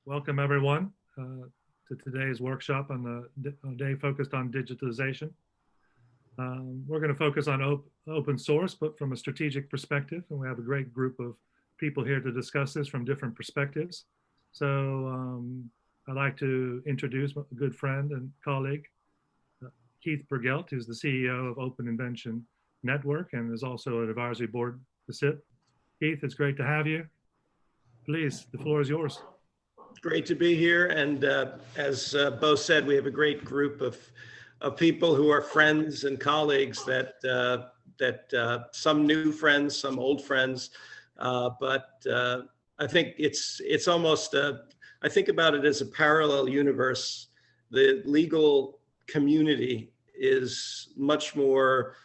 Welcome everyone to today's workshop on the day focused on digitization. We're going to focus on open source, but from a strategic perspective, and we have a great group of people here to discuss this from different perspectives. So I'd like to introduce a good friend and colleague, Keith Bergelt, who's the CEO of Open Invention Network and is also an advisory board to CIP. Keith, it's great to have you. Please, the floor is yours. Great to be here, and as Bo said, we have a great group of people who are friends and colleagues that some new friends, some old friends, but I think it's almost I think about it as a parallel universe. The legal community is much more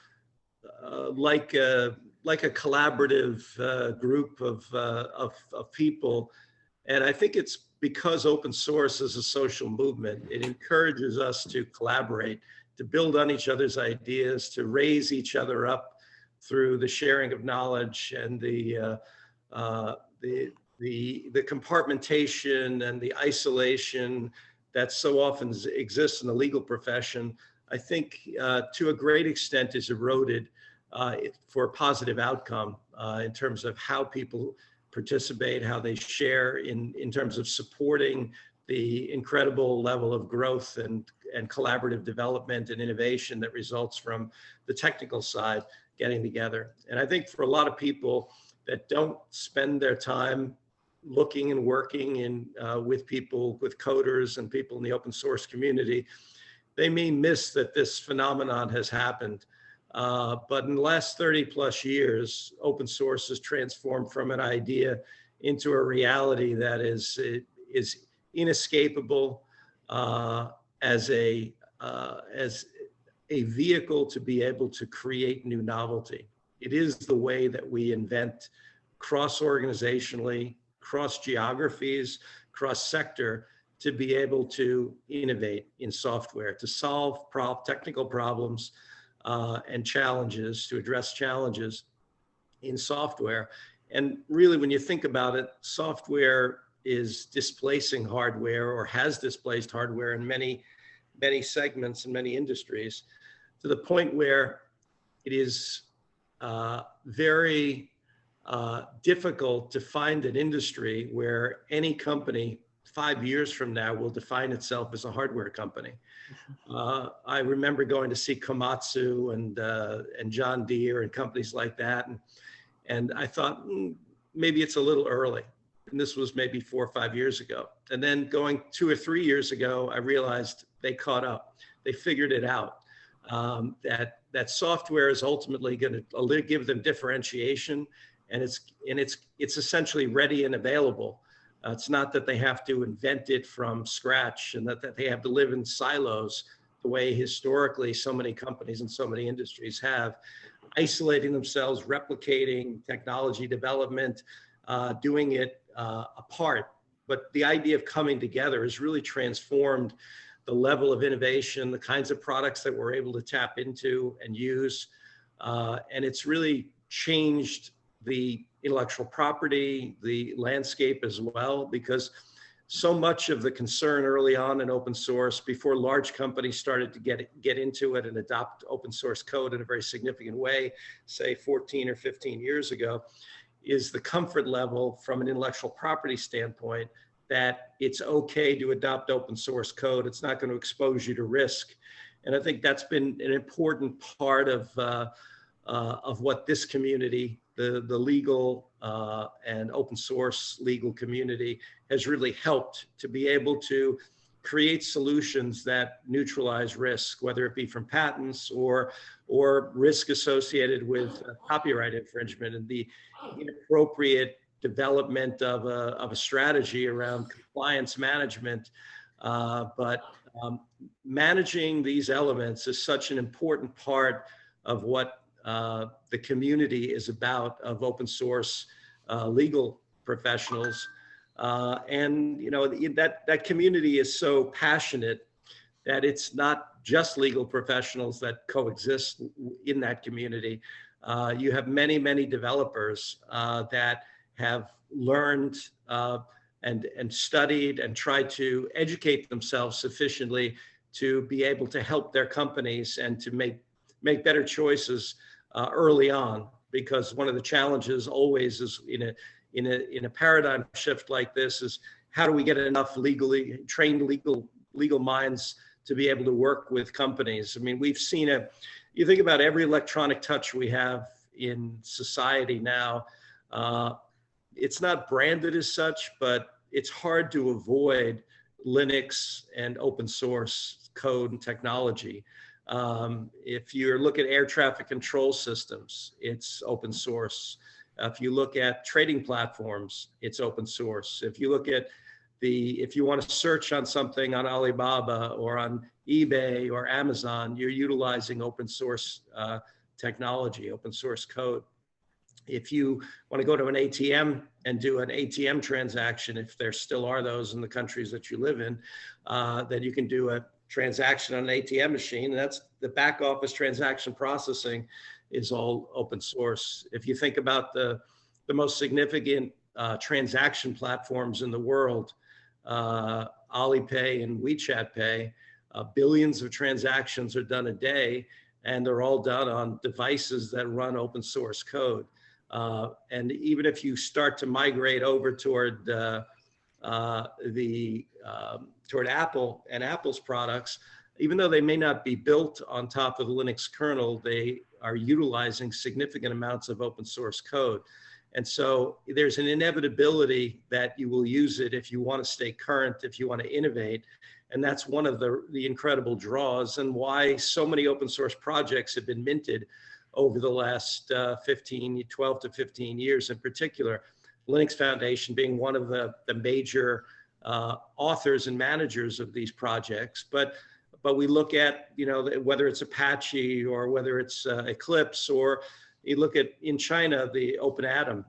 like a collaborative group of people, and I think it's because open source is a social movement. It encourages us to collaborate, to build on each other's ideas, to raise each other up through the sharing of knowledge and the compartmentation and the isolation that so often exists in the legal profession. I think to a great extent is eroded for a positive outcome in terms of how people participate, how they share in terms of supporting the incredible level of growth and collaborative development and innovation that results from the technical side getting together. And I think for a lot of people that don't spend their time looking and working with people, with coders and people in the open source community, they may miss that this phenomenon has happened. But in the last 30 plus years, open source has transformed from an idea into a reality that is inescapable as a vehicle to be able to create new novelty. It is the way that we invent cross-organizationally, cross-geographies, cross-sector, to be able to innovate in software, to solve technical problems and challenges, to address challenges in software. And really, when you think about it, software is displacing hardware, or has displaced hardware in many segments and many industries, to the point where it is very difficult to find an industry where any company 5 years from now will define itself as a hardware company. I remember going to see Komatsu and John Deere and companies like that, and I thought maybe it's a little early. And this was maybe 4 or 5 years ago. And then going 2 or 3 years ago, I realized they caught up. They figured it out. That software is ultimately going to give them differentiation, and it's essentially ready and available. It's not that they have to invent it from scratch and that they have to live in silos the way historically so many companies and so many industries have, isolating themselves, replicating technology development, doing it apart. But the idea of coming together has really transformed the level of innovation, the kinds of products that we're able to tap into and use. And it's really changed the intellectual property, the landscape as well, because so much of the concern early on in open source, before large companies started to get into it and adopt open source code in a very significant way, say 14 or 15 years ago, is the comfort level from an intellectual property standpoint that it's okay to adopt open source code. It's not going to expose you to risk. And I think that's been an important part of what this community, the legal and open source legal community, has really helped to be able to create solutions that neutralize risk, whether it be from patents or risk associated with copyright infringement and the inappropriate development of a strategy around compliance management. But managing these elements is such an important part of what the community is about, of open source legal professionals. And you know, that community is so passionate that it's not just legal professionals that coexist in that community. You have many developers that have learned and studied and tried to educate themselves sufficiently to be able to help their companies and to make better choices early on. Because one of the challenges always is in a paradigm shift like this is, how do we get enough legally trained legal minds to be able to work with companies? I mean, we've seen you think about every electronic touch we have in society now, it's not branded as such, but it's hard to avoid Linux and open source code and technology. If you look at air traffic control systems, it's open source. If you look at trading platforms, it's open source. If you look at if you want to search on something on Alibaba or on eBay or Amazon, you're utilizing open source technology, open source code. If you want to go to an ATM and do an ATM transaction, if there still are those in the countries that you live in, then you can do a transaction on an ATM machine. And that's the back office transaction processing is all open source. If you think about the most significant transaction platforms in the world, Alipay and WeChat Pay, billions of transactions are done a day, and they're all done on devices that run open source code. And even if you start to migrate over toward toward Apple and Apple's products, even though they may not be built on top of the Linux kernel, they are utilizing significant amounts of open source code. And so there's an inevitability that you will use it if you want to stay current, if you want to innovate. And that's one of the incredible draws, and why so many open source projects have been minted over the last 12 to 15 years in particular. Linux Foundation being one of the major authors and managers of these projects. But we look at, whether it's Apache or whether it's Eclipse, or you look at in China, the OpenAtom.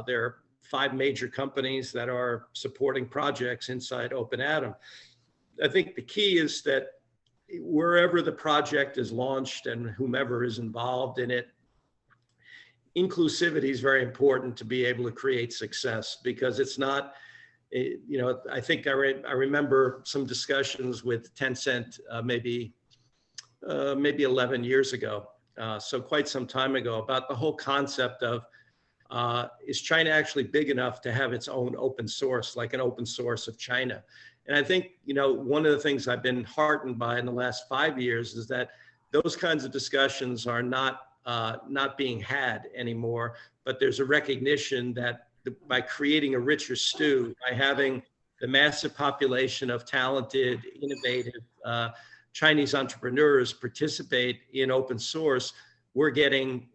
There are 5 major companies that are supporting projects inside OpenAtom. I think the key is that wherever the project is launched and whomever is involved in it, inclusivity is very important to be able to create success, because it's not, I think I remember some discussions with Tencent maybe 11 years ago, so quite some time ago, about the whole concept of is China actually big enough to have its own open source, like an open source of China? And I think, one of the things I've been heartened by in the last 5 years is that those kinds of discussions are not being had anymore, but there's a recognition that by creating a richer stew, by having the massive population of talented, innovative Chinese entrepreneurs participate in open source, we're getting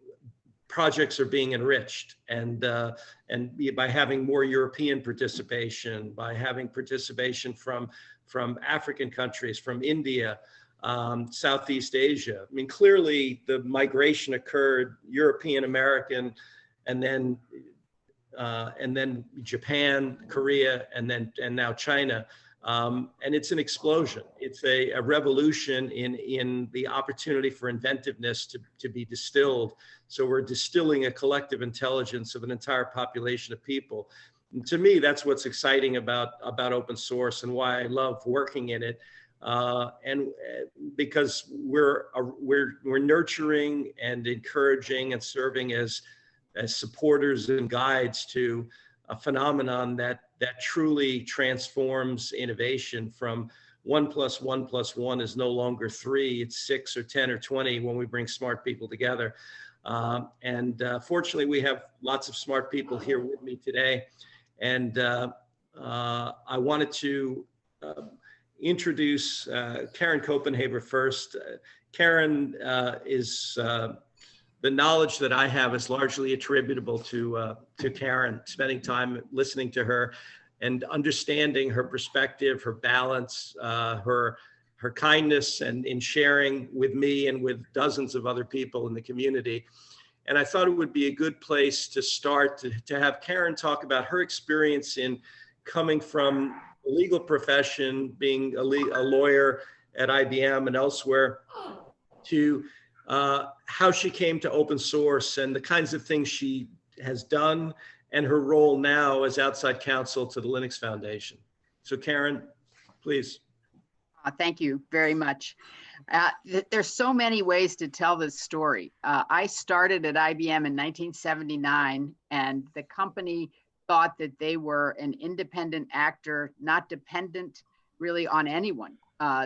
projects are being enriched, and by having more European participation, by having participation from African countries, from India, Southeast Asia. I mean, clearly the migration occurred European American, and then Japan, Korea, and now China. And it's an explosion. It's a revolution in the opportunity for inventiveness to be distilled. So we're distilling a collective intelligence of an entire population of people. And to me, that's what's exciting about open source, and why I love working in it. And because we're nurturing and encouraging and serving as supporters and guides to a phenomenon that truly transforms innovation from 1 + 1 + 1 is no longer 3, it's 6 or 10 or 20 when we bring smart people together. Fortunately, we have lots of smart people here with me today. And I wanted to introduce Karen Copenhaver first. Karen is, the knowledge that I have is largely attributable to Karen, spending time listening to her and understanding her perspective, her balance, her kindness, and in sharing with me and with dozens of other people in the community. And I thought it would be a good place to start to have Karen talk about her experience in coming from the legal profession, being a lawyer at IBM and elsewhere, to how she came to open source and the kinds of things she has done and her role now as outside counsel to the Linux Foundation. So Karen, please. Thank you very much. There's so many ways to tell this story. I started at IBM in 1979, and the company thought that they were an independent actor, not dependent really on anyone.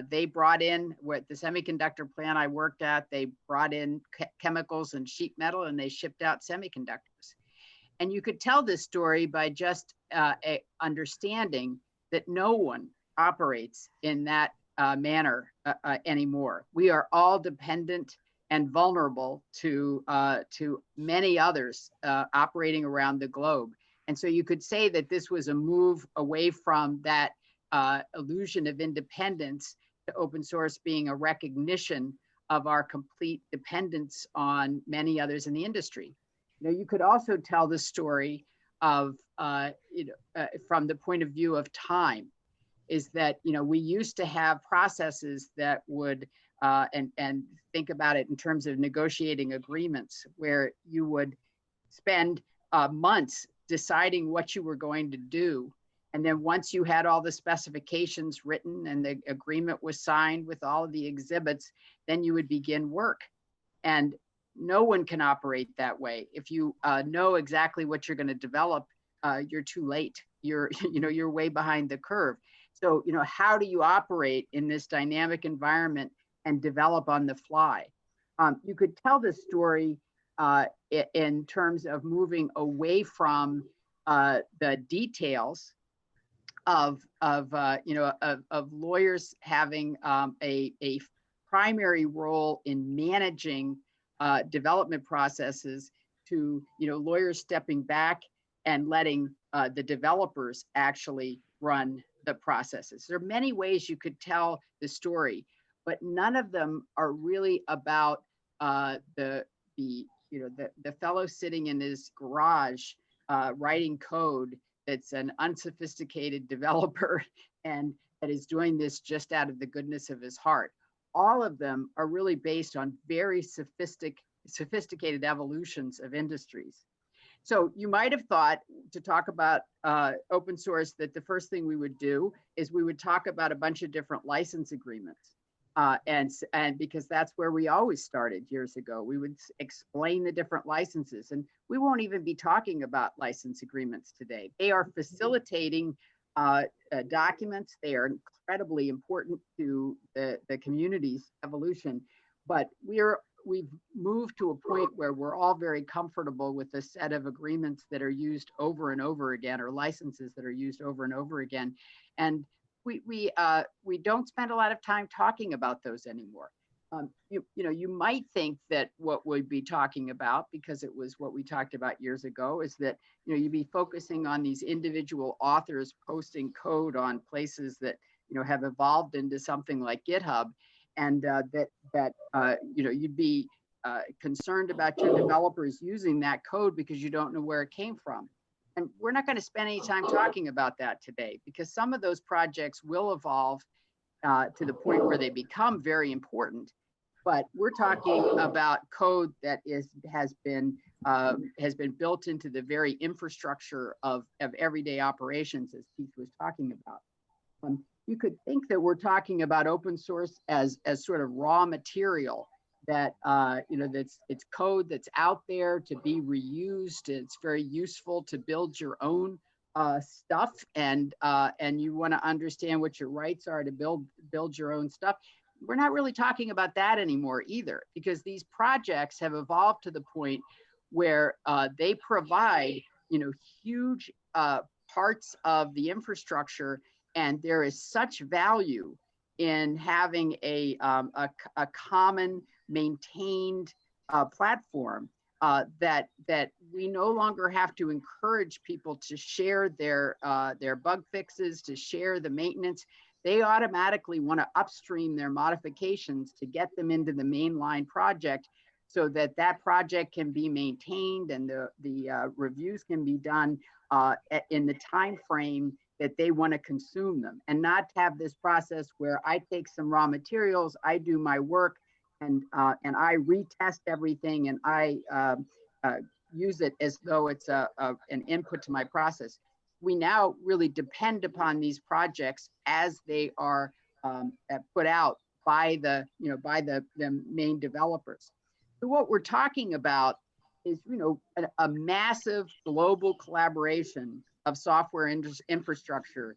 They brought in, with the semiconductor plant I worked at, they brought in chemicals and sheet metal, and they shipped out semiconductors. And you could tell this story by just understanding that no one operates in that manner anymore. We are all dependent and vulnerable to many others operating around the globe. And so you could say that this was a move away from that illusion of independence to open source being a recognition of our complete dependence on many others in the industry. You know, you could also tell the story of, from the point of view of time, is that, you know, we used to have processes that would, and think about it in terms of negotiating agreements, where you would spend months deciding what you were going to do. And then once you had all the specifications written and the agreement was signed with all of the exhibits, then you would begin work. And no one can operate that way. If you know exactly what you're going to develop, you're too late. You're way behind the curve. So, you know, how do you operate in this dynamic environment and develop on the fly? You could tell this story in terms of moving away from the details of lawyers having a primary role in managing development processes to, you know, lawyers stepping back and letting the developers actually run the processes. There are many ways you could tell the story, but none of them are really about the fellow sitting in his garage writing code that's an unsophisticated developer and that is doing this just out of the goodness of his heart. All of them are really based on very sophisticated evolutions of industries. So you might have thought, to talk about open source, that the first thing we would do is we would talk about a bunch of different license agreements. And because that's where we always started years ago. We would explain the different licenses, and we won't even be talking about license agreements today. They are facilitating documents. They are incredibly important to the community's evolution, but we've moved to a point where we're all very comfortable with a set of agreements that are used over and over again, or licenses that are used over and over again. And we don't spend a lot of time talking about those anymore. You might think that what we'd be talking about, because it was what we talked about years ago, is that, you know, you'd be focusing on these individual authors posting code on places that, you know, have evolved into something like GitHub, and you'd be concerned about your developers using that code because you don't know where it came from. And we're not going to spend any time talking about that today, because some of those projects will evolve to the point where they become very important. But we're talking about code that has been built into the very infrastructure of everyday operations, as Keith was talking about. You could think that we're talking about open source as sort of raw material, that it's code that's out there to be reused. It's very useful to build your own stuff, and you want to understand what your rights are to build your own stuff. We're not really talking about that anymore either, because these projects have evolved to the point where they provide, you know, huge parts of the infrastructure, and there is such value in having a common maintained platform that we no longer have to encourage people to share their bug fixes, to share the maintenance. They automatically want to upstream their modifications to get them into the mainline project, so that that project can be maintained and the reviews can be done in the time frame that they want to consume them, and not have this process where I take some raw materials, I do my work, and I retest everything, and I use it as though it's an input to my process. We now really depend upon these projects as they are put out by the main developers. So what we're talking about is a massive global collaboration of software infrastructure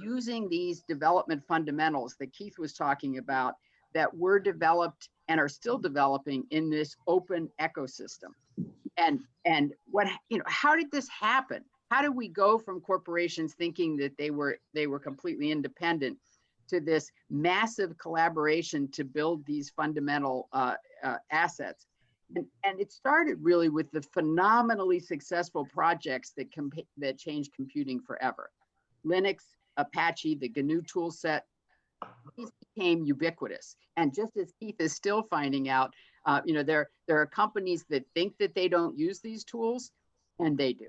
using these development fundamentals that Keith was talking about that were developed and are still developing in this open ecosystem. And what, how did this happen? How did we go from corporations thinking that they were completely independent to this massive collaboration to build these fundamental assets? And it started really with the phenomenally successful projects that changed computing forever. Linux, Apache, the GNU tool set, these became ubiquitous. And just as Keith is still finding out, there are companies that think that they don't use these tools, and they do.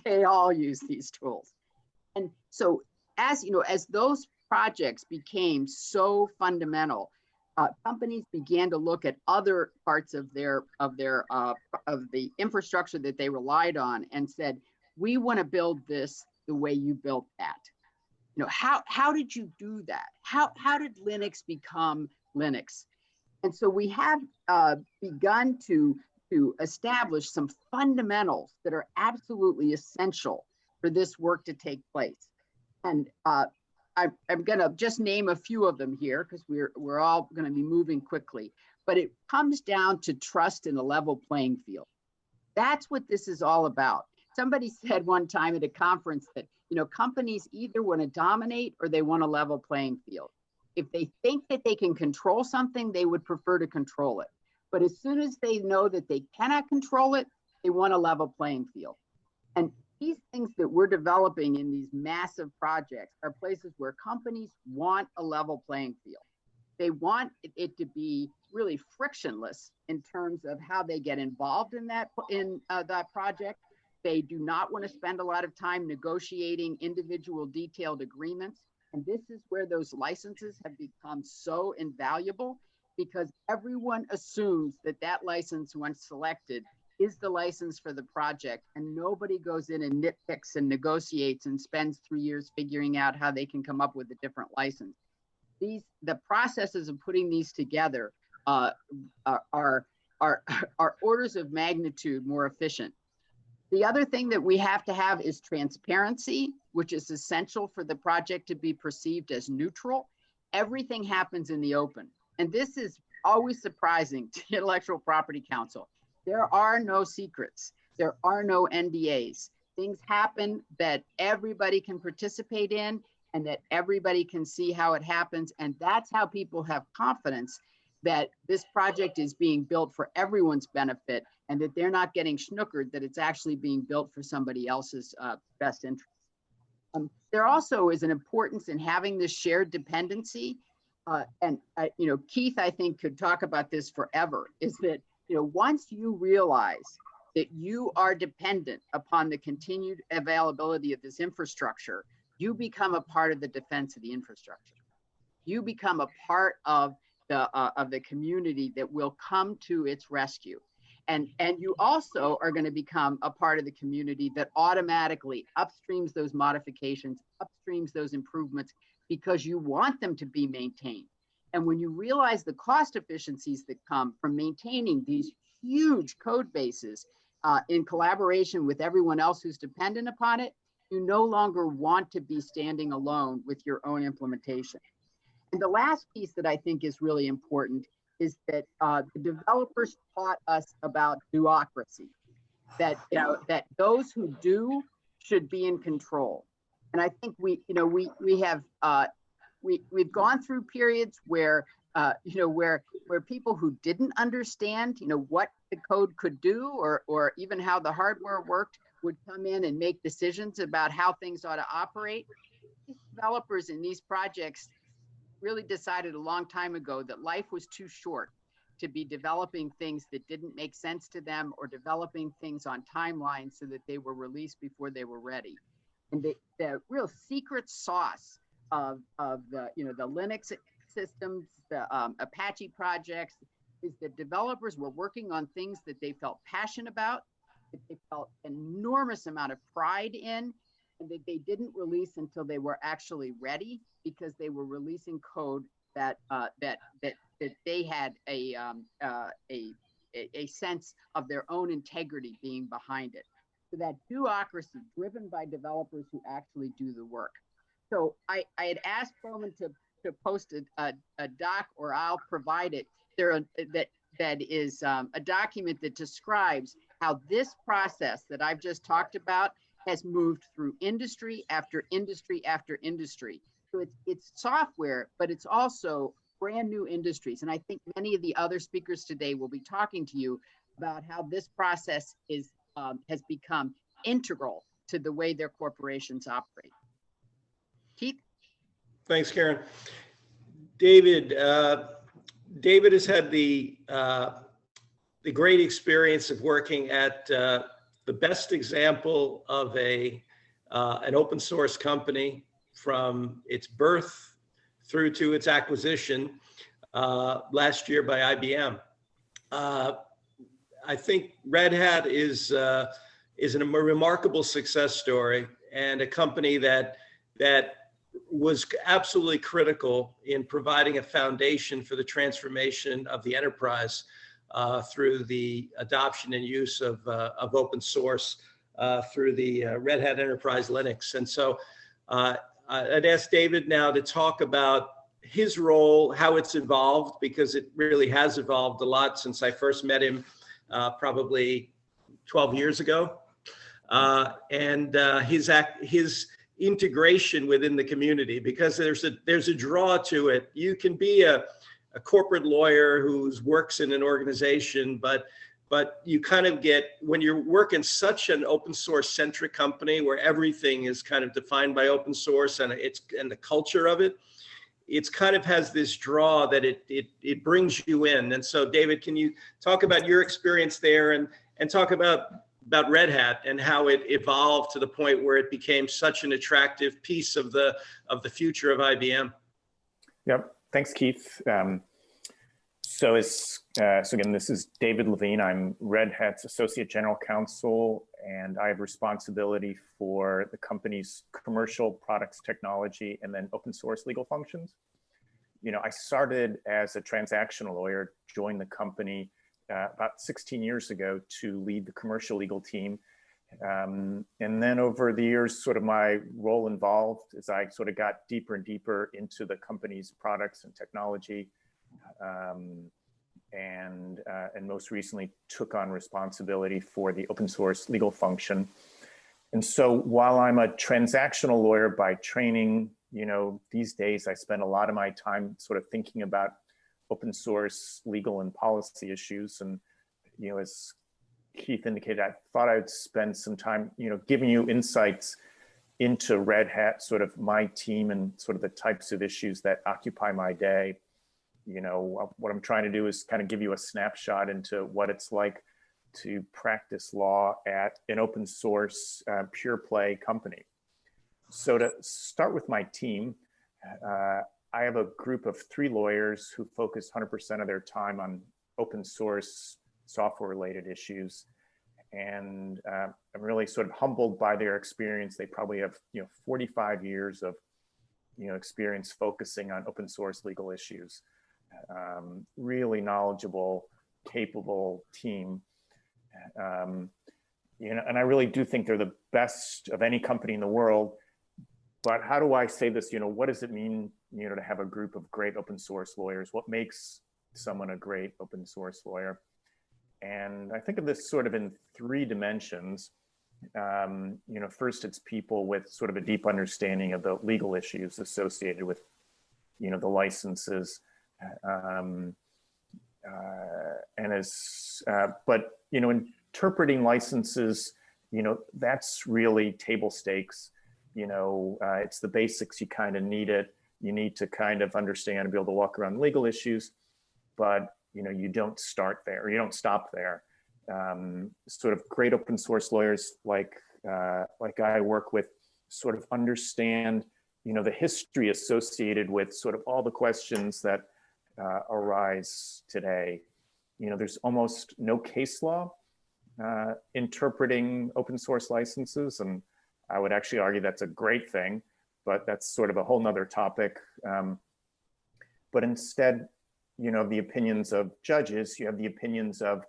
They all use these tools. And so as those projects became so fundamental, companies began to look at other parts of the infrastructure that they relied on and said, we want to build this the way you built that. How did you do that? How did Linux become Linux? And so we have begun to establish some fundamentals that are absolutely essential for this work to take place. And I'm going to just name a few of them here because we're all going to be moving quickly. But it comes down to trust in a level playing field. That's what this is all about. Somebody said one time at a conference that companies either want to dominate or they want a level playing field. If they think that they can control something, they would prefer to control it. But as soon as they know that they cannot control it, they want a level playing field. And these things that we're developing in these massive projects are places where companies want a level playing field. They want it to be really frictionless in terms of how they get involved in that project. They do not want to spend a lot of time negotiating individual detailed agreements. And this is where those licenses have become so invaluable, because everyone assumes that that license, once selected, is the license for the project, and nobody goes in and nitpicks and negotiates and spends 3 years figuring out how they can come up with a different license. The processes of putting these together are orders of magnitude more efficient. The other thing that we have to have is transparency, which is essential for the project to be perceived as neutral. Everything happens in the open. And this is always surprising to intellectual property counsel. There are no secrets. There are no NDAs. Things happen that everybody can participate in and that everybody can see how it happens. And that's how people have confidence that this project is being built for everyone's benefit and that they're not getting snookered, that it's actually being built for somebody else's best interest. There also is an importance in having this shared dependency. Keith, I think, could talk about this forever, is that, once you realize that you are dependent upon the continued availability of this infrastructure, you become a part of the defense of the infrastructure. You become a part of the community that will come to its rescue. And you also are going to become a part of the community that automatically upstreams those modifications, upstreams those improvements, because you want them to be maintained. And when you realize the cost efficiencies that come from maintaining these huge code bases in collaboration with everyone else who's dependent upon it, you no longer want to be standing alone with your own implementation. And the last piece that I think is really important is that the developers taught us about duocracy, that those who do should be in control. And I think we've gone through periods where where people who didn't understand what the code could do or even how the hardware worked would come in and make decisions about how things ought to operate. These developers in these projects really decided a long time ago that life was too short to be developing things that didn't make sense to them or developing things on timelines so that they were released before they were ready. And the real secret sauce of the Linux systems, the Apache projects, is that developers were working on things that they felt passionate about. that they felt enormous amount of pride in, and that they didn't release until they were actually ready, because they were releasing code that they had a sense of their own integrity being behind it. So that duocracy driven by developers who actually do the work. So I had asked Bowman to post a doc, or I'll provide it. That is a document that describes how this process that I've just talked about has moved through industry after industry after industry. So it's software, but it's also brand new industries. And I think many of the other speakers today will be talking to you about how this process has become integral to the way their corporations operate. Keith? Thanks, Karen. David, David has had the great experience of working at the best example of an open source company from its birth through to its acquisition last year by IBM. I think Red Hat is a remarkable success story, and a company that was absolutely critical in providing a foundation for the transformation of the enterprise through the adoption and use of open source through the Red Hat Enterprise Linux. And so I'd ask David now to talk about his role, how it's evolved, because it really has evolved a lot since I first met him probably 12 years ago, and his integration within the community, because there's a draw to it. You can be a corporate lawyer who works in an organization, but you kind of get, when you're working such an open source centric company where everything is kind of defined by open source and the culture of it, it's kind of has this draw that it brings you in. And so David, can you talk about your experience there and talk about Red Hat and how it evolved to the point where it became such an attractive piece of the future of IBM? Yep, thanks, Keith. So again, this is David Levine. I'm Red Hat's Associate General Counsel, and I have responsibility for the company's commercial products, technology, and then open source legal functions. You know, I started as a transactional lawyer, joined the company about 16 years ago to lead the commercial legal team. And then over the years, sort of my role evolved as I sort of got deeper and deeper into the company's products and technology. And most recently took on responsibility for the open source legal function. And so while I'm a transactional lawyer by training, you know, these days I spend a lot of my time sort of thinking about open source legal and policy issues. And, you know, as Keith indicated, I thought I'd spend some time, you know, giving you insights into Red Hat, sort of my team and sort of the types of issues that occupy my day. You know, what I'm trying to do is kind of give you a snapshot into what it's like to practice law at an open source pure play company. So to start with my team, I have a group of 3 lawyers who focus 100% of their time on open source software related issues. And I'm really sort of humbled by their experience. They probably have, you know, 45 years of, you know, experience focusing on open source legal issues. Really knowledgeable, capable team. You know, and I really do think they're the best of any company in the world. But how do I say this? You know, what does it mean, you know, to have a group of great open source lawyers? What makes someone a great open source lawyer? And I think of this sort of in 3 dimensions. You know, first, it's people with sort of a deep understanding of the legal issues associated with, you know, the licenses. But, you know, interpreting licenses, you know, that's really table stakes. You know, it's the basics. You kind of need it. You need to kind of understand and be able to walk around legal issues, but, you know, you don't start there, or you don't stop there. Sort of great open source lawyers like I work with sort of understand, you know, the history associated with sort of all the questions that arise today. You know, there's almost no case law interpreting open source licenses, and I would actually argue that's a great thing, but that's sort of a whole nother topic. But instead, you know, the opinions of judges, you have the opinions of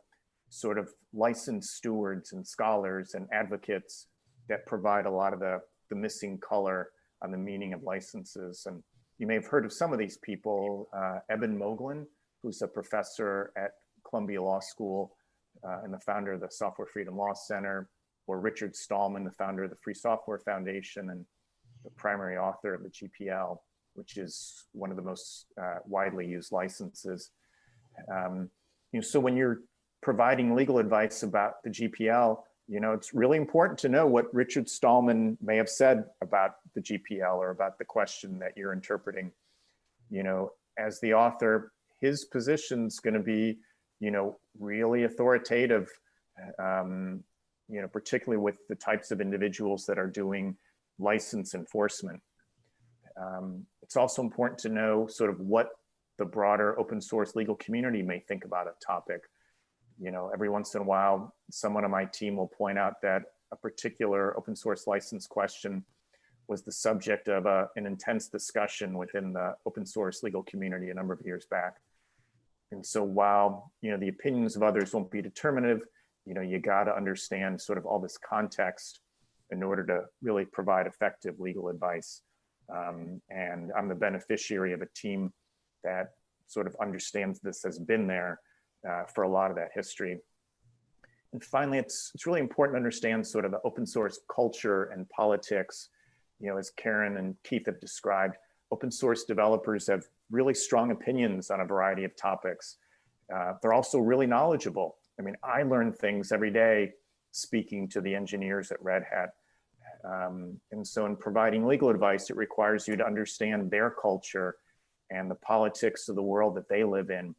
sort of licensed stewards and scholars and advocates that provide a lot of the missing color on the meaning of licenses. And you may have heard of some of these people, Eben Moglen, who's a professor at Columbia Law School and the founder of the Software Freedom Law Center, or Richard Stallman, the founder of the Free Software Foundation and the primary author of the GPL, which is one of the most widely used licenses. You know, so when you're providing legal advice about the GPL, you know, it's really important to know what Richard Stallman may have said about the GPL or about the question that you're interpreting. You know, as the author, his position's going to be, you know, really authoritative, you know, particularly with the types of individuals that are doing license enforcement. It's also important to know sort of what the broader open source legal community may think about a topic. You know, every once in a while, someone on my team will point out that a particular open source license question was the subject of an intense discussion within the open source legal community a number of years back. And so while, you know, the opinions of others won't be determinative, you know, you got to understand sort of all this context in order to really provide effective legal advice. And I'm the beneficiary of a team that sort of understands this, has been there for a lot of that history. And finally, it's really important to understand sort of the open source culture and politics. You know, as Karen and Keith have described, open source developers have really strong opinions on a variety of topics. They're also really knowledgeable. I mean, I learn things every day speaking to the engineers at Red Hat. And so in providing legal advice, it requires you to understand their culture and the politics of the world that they live in.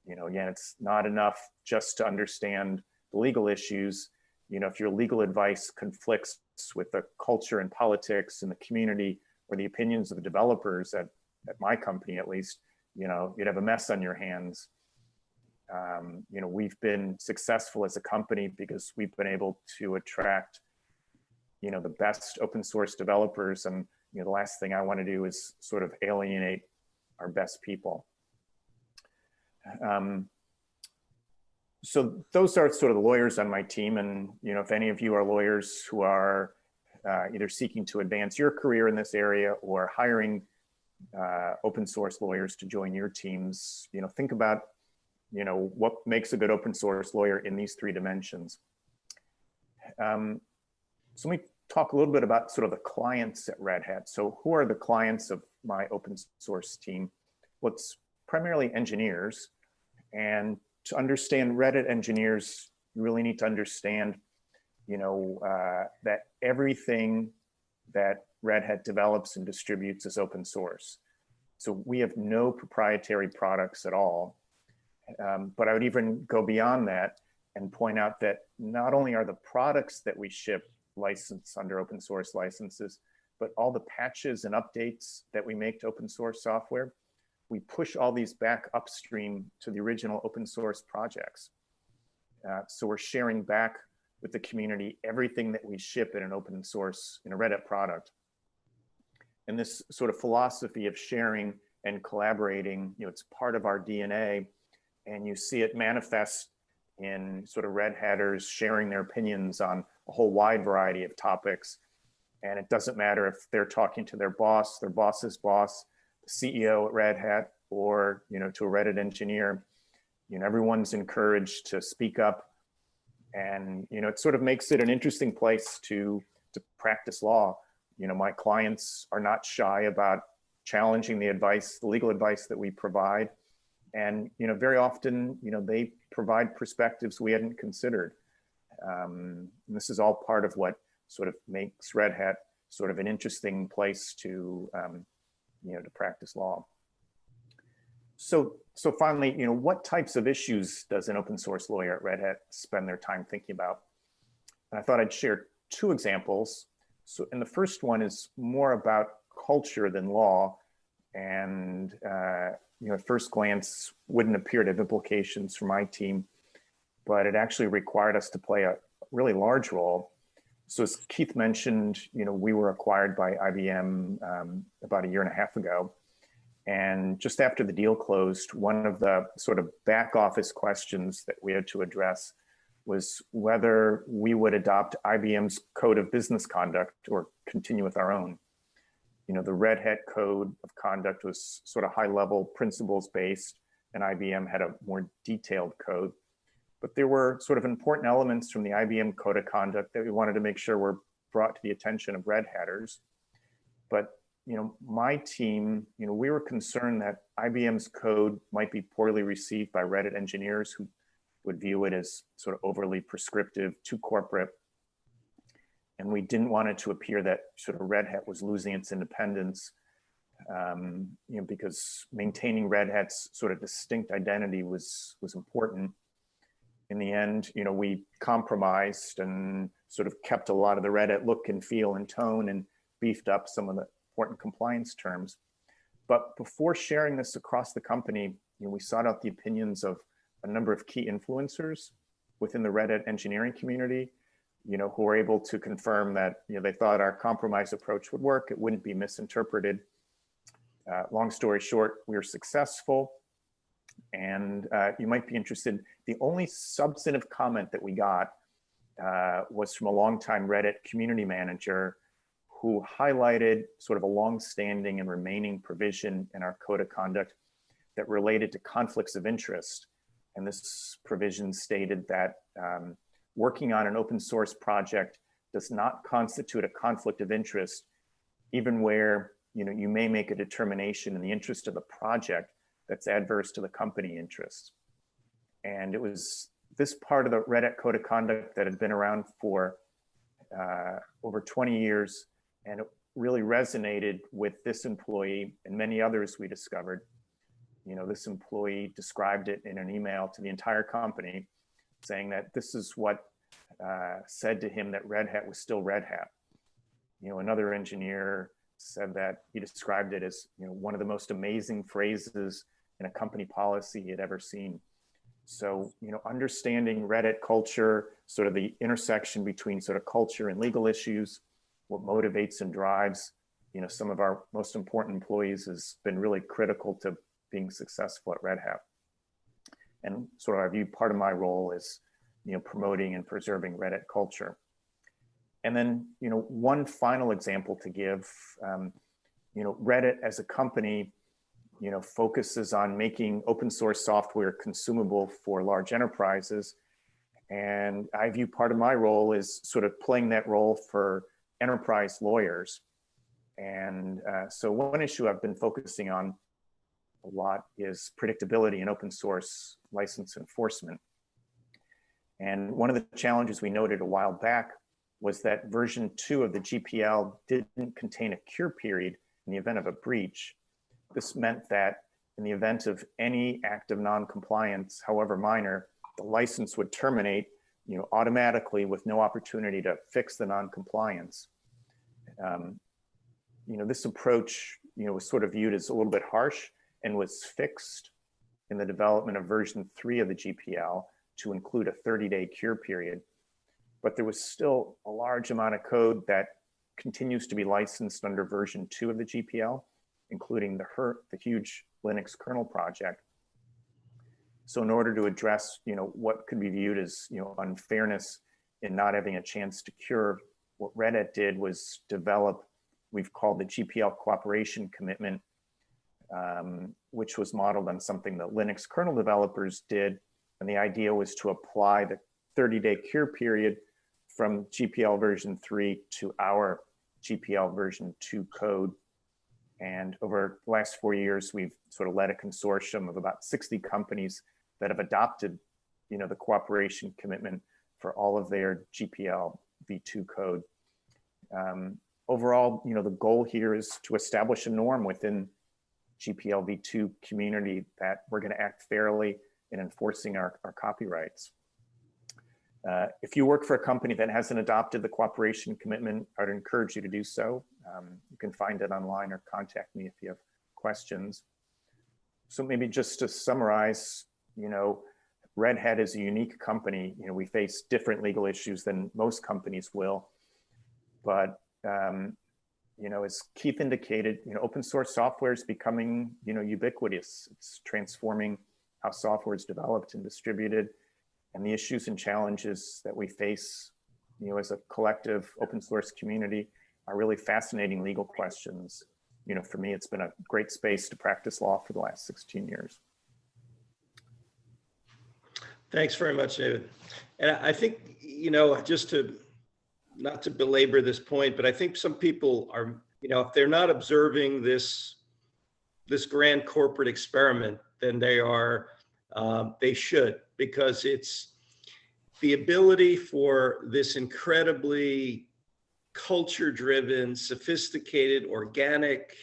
You know, again, it's not enough just to understand the legal issues. You know, if your legal advice conflicts with the culture and politics and the community or the opinions of the developers at my company, at least, you know, you'd have a mess on your hands. You know, we've been successful as a company because we've been able to attract, you know, the best open source developers. And, you know, the last thing I want to do is sort of alienate our best people. So those are sort of the lawyers on my team. And, you know, if any of you are lawyers who are either seeking to advance your career in this area or hiring open source lawyers to join your teams, you know, think about, you know, what makes a good open source lawyer in these three dimensions. So let me talk a little bit about sort of the clients at Red Hat. So who are the clients of my open source team? Well, it's primarily engineers. And to understand Red Hat engineers, you really need to understand, you know, that everything that Red Hat develops and distributes is open source. So we have no proprietary products at all. But I would even go beyond that and point out that not only are the products that we ship licensed under open source licenses, but all the patches and updates that we make to open source software, we push all these back upstream to the original open source projects. So we're sharing back with the community everything that we ship in an open source, in a Red Hat product. And this sort of philosophy of sharing and collaborating, you know, it's part of our DNA, and you see it manifest in sort of Red Hatters sharing their opinions on a whole wide variety of topics. And it doesn't matter if they're talking to their boss's boss, the CEO at Red Hat, or, you know, to a Red Hat engineer. You know, everyone's encouraged to speak up, and, you know, it sort of makes it an interesting place to practice law. You know, my clients are not shy about challenging the advice, the legal advice that we provide. And, you know, very often, you know, they provide perspectives we hadn't considered. And this is all part of what sort of makes Red Hat sort of an interesting place to, you know, to practice law. So finally, you know, what types of issues does an open source lawyer at Red Hat spend their time thinking about? And I thought I'd share two examples. So, and the first one is more about culture than law, and you know, at first glance wouldn't appear to have implications for my team. but it actually required us to play a really large role. So as Keith mentioned, we were acquired by IBM about 1.5 years ago. And just after the deal closed, one of the sort of back office questions that we had to address was whether we would adopt IBM's code of business conduct or continue with our own. The Red Hat code of conduct was sort of high level principles based, and IBM had a more detailed code. But there were sort of important elements from the IBM code of conduct that we wanted to make sure were brought to the attention of Red Hatters. But my team, we were concerned that IBM's code might be poorly received by Red Hat engineers who would view it as sort of overly prescriptive, too corporate. And we didn't want it to appear that sort of Red Hat was losing its independence, because maintaining Red Hat's sort of distinct identity was important. In the end, we compromised and sort of kept a lot of the Red Hat look and feel and tone and beefed up some of the important compliance terms. But before sharing this across the company, we sought out the opinions of a number of key influencers within the Red Hat engineering community, who were able to confirm that they thought our compromise approach would work, it wouldn't be misinterpreted. Long story short, we were successful. And you might be interested, the only substantive comment that we got was from a longtime Red Hat community manager who highlighted sort of a long-standing and remaining provision in our code of conduct that related to conflicts of interest. And this provision stated that working on an open source project does not constitute a conflict of interest, even where you may make a determination in the interest of the project that's adverse to the company interests. And it was this part of the Red Hat Code of Conduct that had been around for over 20 years, and it really resonated with this employee and many others we discovered. This employee described it in an email to the entire company, saying that this is what said to him that Red Hat was still Red Hat. Another engineer said that he described it as one of the most amazing phrases in a company policy he had ever seen. So, understanding Red Hat culture, sort of the intersection between sort of culture and legal issues, what motivates and drives, some of our most important employees has been really critical to being successful at Red Hat. And sort of I view part of my role is, promoting and preserving Red Hat culture. And then, one final example to give, Red Hat as a company, focuses on making open source software consumable for large enterprises. And I view part of my role is sort of playing that role for enterprise lawyers. And so one issue I've been focusing on a lot is predictability in open source license enforcement. And one of the challenges we noted a while back was that version 2 of the GPL didn't contain a cure period in the event of a breach. This meant that in the event of any act of non-compliance, however minor, the license would terminate automatically with no opportunity to fix the non-compliance. This approach was sort of viewed as a little bit harsh and was fixed in the development of version 3 of the GPL to include a 30-day cure period. But there was still a large amount of code that continues to be licensed under version 2 of the GPL, including the huge Linux kernel project. So in order to address, what could be viewed as, unfairness in not having a chance to cure, what Red Hat did was develop, we've called the GPL cooperation commitment, which was modeled on something that Linux kernel developers did. And the idea was to apply the 30-day cure period from GPL version 3 to our GPL version 2 code. And over the last 4 years, we've sort of led a consortium of about 60 companies that have adopted, the cooperation commitment for all of their GPL v2 code. Overall, the goal here is to establish a norm within GPL v2 community that we're going to act fairly in enforcing our copyrights. If you work for a company that hasn't adopted the cooperation commitment, I'd encourage you to do so. You can find it online or contact me if you have questions. So maybe just to summarize, Red Hat is a unique company. You know, we face different legal issues than most companies will, but you know, as Keith indicated, you know, open source software is becoming, you know, ubiquitous. It's transforming how software is developed and distributed, and the issues and challenges that we face, you know, as a collective open source community are really fascinating legal questions. You know, for me, it's been a great space to practice law for the last 16 years. Thanks very much, David. And I think, you know, just to, not to belabor this point, but I think some people are, you know, if they're not observing this grand corporate experiment, then they should, because it's the ability for this incredibly culture-driven, sophisticated, organic,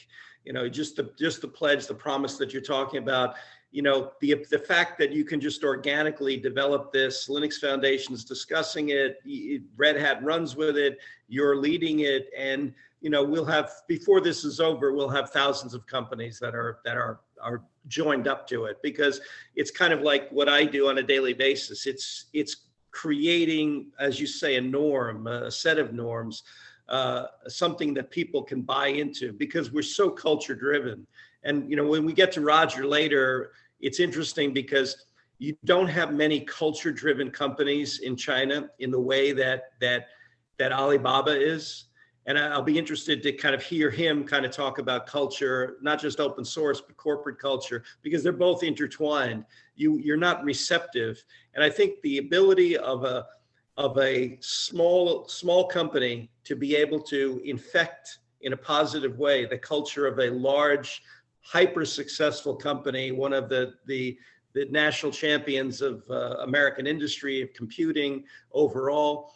you know, just the pledge, the promise that you're talking about, you know, the fact that you can just organically develop this, Linux Foundation's discussing it, Red Hat runs with it, you're leading it, and, you know, we'll have, before this is over, we'll have thousands of companies that are joined up to it, because it's kind of like what I do on a daily basis. It's creating, as you say, a norm, a set of norms, something that people can buy into, because we're so culture driven. And, you know, when we get to Roger later, it's interesting because you don't have many culture driven companies in China in the way that Alibaba is. And I'll be interested to kind of hear him kind of talk about culture, not just open source, but corporate culture, because they're both intertwined. You're not receptive. And I think the ability of a small company to be able to infect in a positive way the culture of a large, hyper successful company, one of the national champions of American industry of computing overall,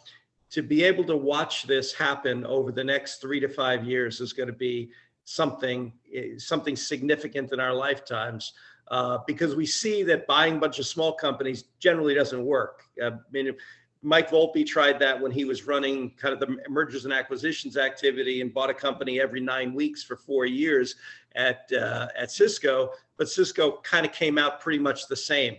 to be able to watch this happen over the next 3 to 5 years is going to be something significant in our lifetimes, because we see that buying a bunch of small companies generally doesn't work. I mean, Mike Volpe tried that when he was running kind of the mergers and acquisitions activity and bought a company every 9 weeks for 4 years at Cisco, but Cisco kind of came out pretty much the same.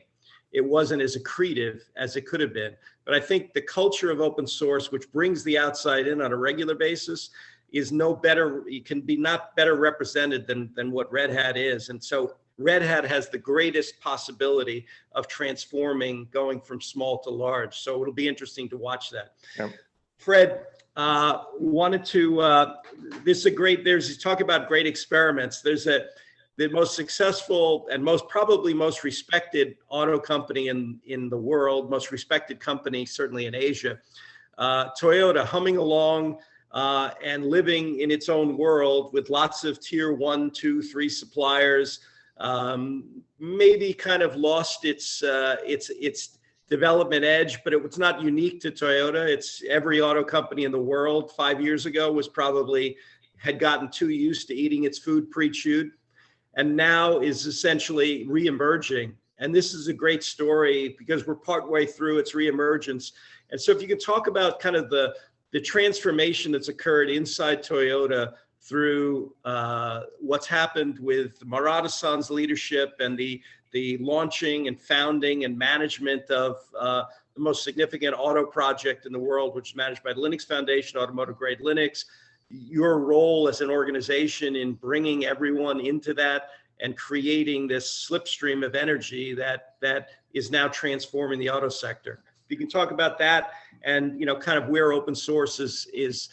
It wasn't as accretive as it could have been. But I think the culture of open source, which brings the outside in on a regular basis, is no better, it can be not better represented than what Red Hat is. And so Red Hat has the greatest possibility of transforming, going from small to large. So it'll be interesting to watch that. Yep. Fred, wanted to, this is a great, you talk about great experiments. There's the most successful and probably most respected auto company in the world, most respected company, certainly in Asia, Toyota, humming along and living in its own world with lots of tier 1, 2, 3 suppliers, maybe kind of lost its development edge, but it was not unique to Toyota. It's every auto company in the world 5 years ago had gotten too used to eating its food pre-chewed, and now is essentially reemerging. And this is a great story because we're partway through its reemergence. And so if you could talk about kind of the transformation that's occurred inside Toyota through what's happened with Murata-san's leadership and the launching and founding and management of the most significant auto project in the world, which is managed by the Linux Foundation, automotive grade Linux, your role as an organization in bringing everyone into that and creating this slipstream of energy that is now transforming the auto sector. If you can talk about that and, you know, kind of where open source is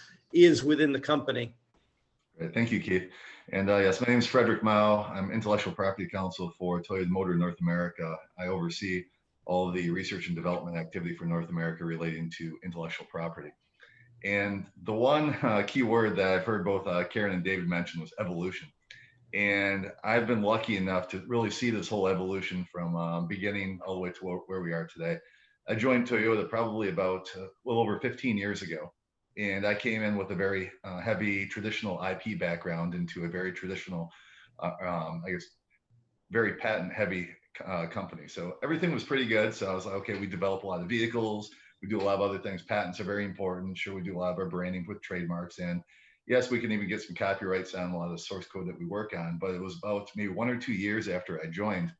within the company. Great. Thank you, Keith. And yes, my name is Frederick Mao. I'm Intellectual Property Counsel for Toyota Motor North America. I oversee all of the research and development activity for North America relating to intellectual property. And the one key word that I've heard both Karen and David mention was evolution. And I've been lucky enough to really see this whole evolution from beginning all the way to where we are today. I joined Toyota probably about a little over 15 years ago. And I came in with a very heavy traditional IP background into a very traditional, I guess, very patent heavy company. So everything was pretty good. So I was like, okay, we develop a lot of vehicles. We do a lot of other things. Patents are very important. Sure, we do a lot of our branding with trademarks. And yes, we can even get some copyrights on a lot of the source code that we work on. But it was about maybe 1 or 2 years after I joined,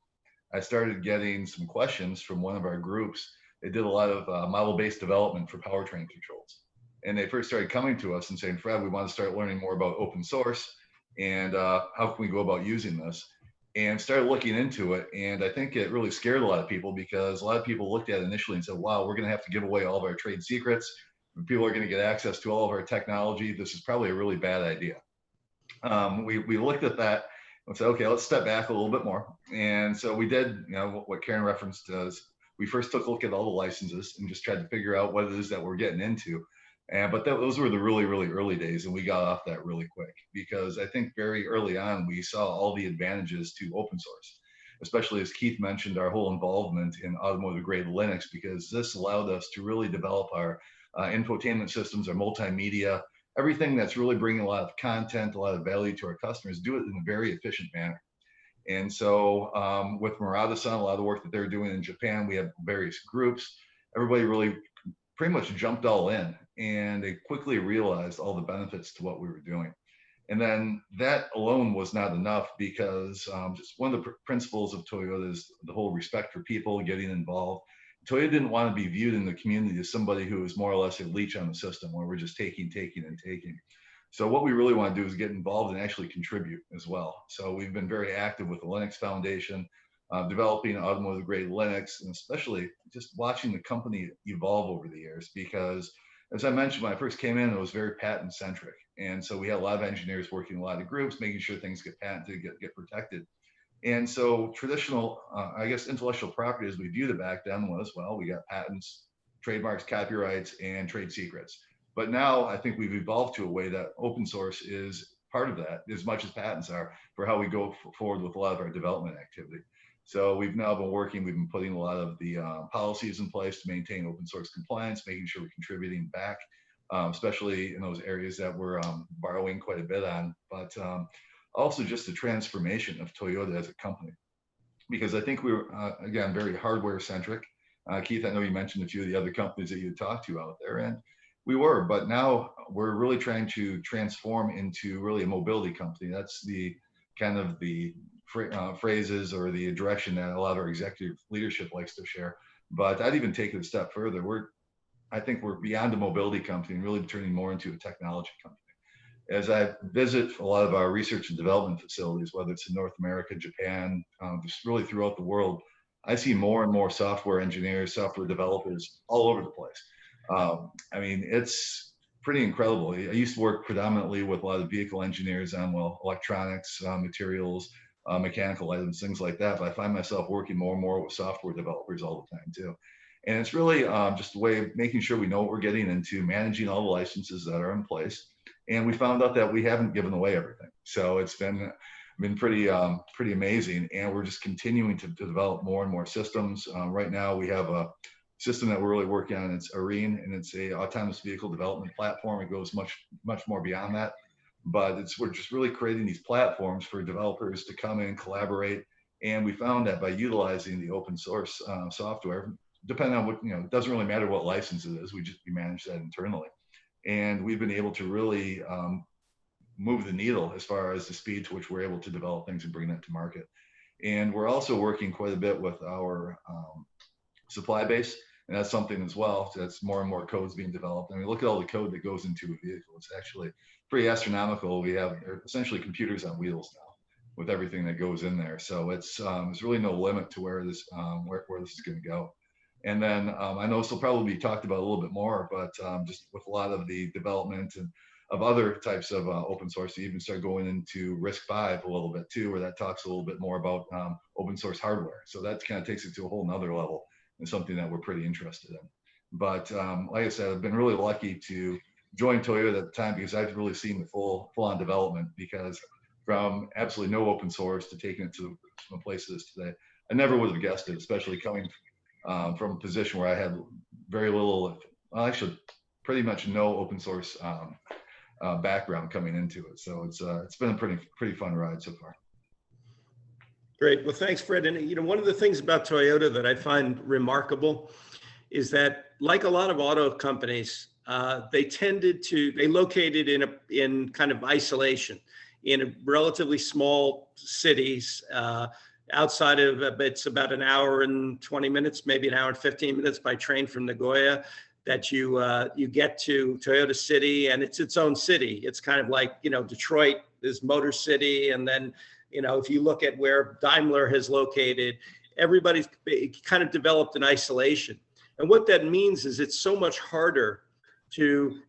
I started getting some questions from one of our groups. They did a lot of model-based development for powertrain controls. And they first started coming to us and saying, Fred, we want to start learning more about open source and how can we go about using this? And started looking into it. And I think it really scared a lot of people because a lot of people looked at it initially and said, wow, we're going to have to give away all of our trade secrets. People are going to get access to all of our technology. This is probably a really bad idea. We looked at that and said, okay, let's step back a little bit more. And so we did, you know, what Karen referenced does. We first took a look at all the licenses and just tried to figure out what it is that we're getting into. But those were the really, really early days, and we got off that really quick because I think very early on we saw all the advantages to open source, especially as Keith mentioned, our whole involvement in automotive grade Linux, because this allowed us to really develop our infotainment systems, our multimedia, everything that's really bringing a lot of content, a lot of value to our customers, do it in a very efficient manner. And so with Murata-san, a lot of the work that they're doing in Japan, we have various groups. Everybody really pretty much jumped all in, and they quickly realized all the benefits to what we were doing. And then that alone was not enough because just one of the principles of Toyota is the whole respect for people, getting involved. Toyota didn't want to be viewed in the community as somebody who was more or less a leech on the system where we're just taking. So what we really want to do is get involved and actually contribute as well. So we've been very active with the Linux Foundation, developing automotive grade Linux, and especially just watching the company evolve over the years because, as I mentioned, when I first came in, it was very patent centric. And so we had a lot of engineers working in a lot of groups, making sure things get patented, get protected. And so traditional, I guess, intellectual property as we viewed it back then was, well, we got patents, trademarks, copyrights, and trade secrets. But now I think we've evolved to a way that open source is part of that as much as patents are for how we go forward with a lot of our development activity. So we've now been working, we've been putting a lot of the policies in place to maintain open source compliance, making sure we're contributing back, especially in those areas that we're borrowing quite a bit on, but also just the transformation of Toyota as a company. Because I think we were, again, very hardware centric. Keith, I know you mentioned a few of the other companies that you talked to out there, and we were, but now we're really trying to transform into really a mobility company. That's the kind of the phrases or the direction that a lot of our executive leadership likes to share. But I'd even take it a step further. I think we're beyond a mobility company and really turning more into a technology company. As I visit a lot of our research and development facilities, whether it's in North America, Japan, just really throughout the world, I see more and more software engineers, software developers all over the place. I mean, it's pretty incredible. I used to work predominantly with a lot of vehicle engineers on, well, electronics, materials, mechanical items, things like that. But I find myself working more and more with software developers all the time too. And it's really just a way of making sure we know what we're getting into, managing all the licenses that are in place. And we found out that we haven't given away everything. So it's been pretty amazing. And we're just continuing to develop more and more systems. Right now we have a system that we're really working on. It's ARENE, and it's a autonomous vehicle development platform. It goes much more beyond that. But we're just really creating these platforms for developers to come in, collaborate. And we found that by utilizing the open source software, depending on what, it doesn't really matter what license it is, we manage that internally. And we've been able to really move the needle as far as the speed to which we're able to develop things and bring that to market. And we're also working quite a bit with our supply base. And that's something as well, that's more and more codes being developed. I mean, look at all the code that goes into a vehicle. It's actually pretty astronomical. We have essentially computers on wheels now with everything that goes in there. So there's really no limit to where this is going to go. And then I know this will probably be talked about a little bit more, but just with a lot of the development and of other types of open source, you even start going into RISC-V a little bit too, where that talks a little bit more about open source hardware. So that kind of takes it to a whole nother level and something that we're pretty interested in. But like I said, I've been really lucky to join Toyota at the time because I've really seen the full-on development, because from absolutely no open source to taking it to the place it is today, I never would have guessed it, especially coming from a position where I had very little, well, actually pretty much no open source background coming into it. So it's been a pretty fun ride so far. Great. Well, thanks, Fred. And one of the things about Toyota that I find remarkable is that, like a lot of auto companies, they located in kind of isolation in relatively small cities, outside of, it's about an hour and 20 minutes, maybe an hour and 15 minutes by train from Nagoya, that you get to Toyota City, and it's its own city. It's kind of like, you know, Detroit is Motor City. And then, you know, if you look at where Daimler has located, everybody's kind of developed in isolation. And what that means is it's so much harder to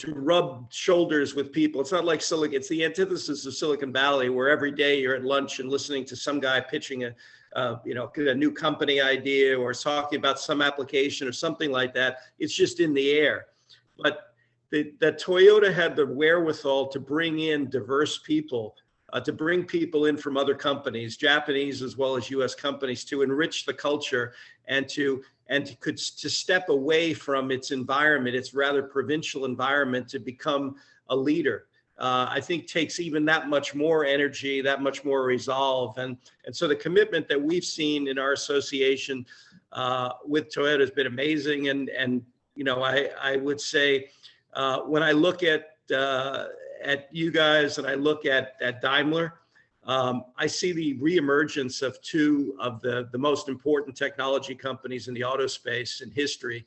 rub shoulders with people. It's not like Silicon, it's the antithesis of Silicon Valley, where every day you're at lunch and listening to some guy pitching a new company idea or talking about some application or something like that. It's just in the air. But that Toyota had the wherewithal to bring in diverse people, to bring people in from other companies, Japanese as well as US companies, to enrich the culture and to step away from its environment, its rather provincial environment, to become a leader. I think takes even that much more energy, that much more resolve. And so the commitment that we've seen in our association with Toyota has been amazing. And you know, I would say when I look at you guys and I look at Daimler, I see the reemergence of two of the most important technology companies in the auto space in history.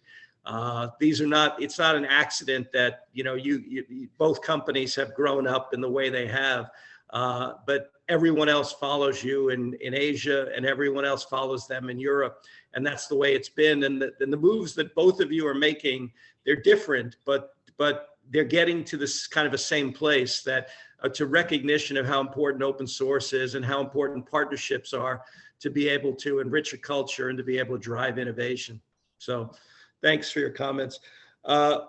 These are not, it's not an accident that, you know, you both companies have grown up in the way they have, but everyone else follows you in Asia, and everyone else follows them in Europe. And that's the way it's been. And the moves that both of you are making, they're different, but they're getting to this kind of a same place, that to recognition of how important open source is and how important partnerships are to be able to enrich a culture and to be able to drive innovation. So thanks for your comments.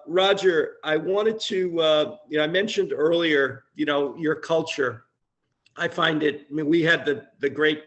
Roger, I wanted to, I mentioned earlier, your culture. I find it, we had the great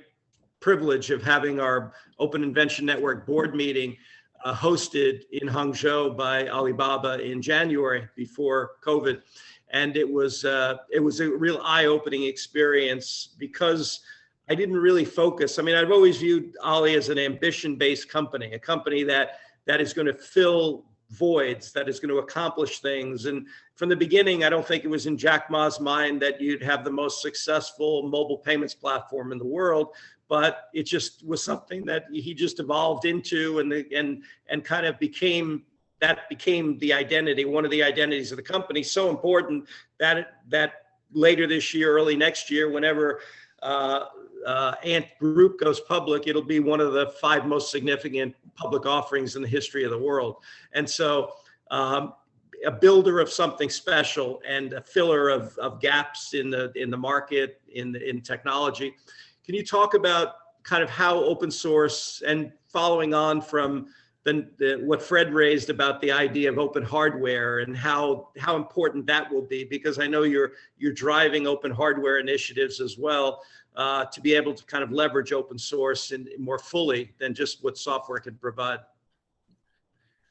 privilege of having our Open Invention Network board meeting hosted in Hangzhou by Alibaba in January before COVID. And it was a real eye-opening experience, because I didn't really focus. I've always viewed Ali as an ambition-based company, a company that is going to fill voids, that is going to accomplish things. And from the beginning, I don't think it was in Jack Ma's mind that you'd have the most successful mobile payments platform in the world, but it just was something that he just evolved into and kind of became the identity, one of the identities of the company. So important that later this year, early next year, whenever Ant Group goes public, it'll be one of the 5 most significant public offerings in the history of the world. And so a builder of something special and a filler of gaps in the market, in technology. Can you talk about kind of how open source, and following on from what Fred raised about the idea of open hardware, and how important that will be, because I know you're driving open hardware initiatives as well, to be able to kind of leverage open source and more fully than just what software can provide.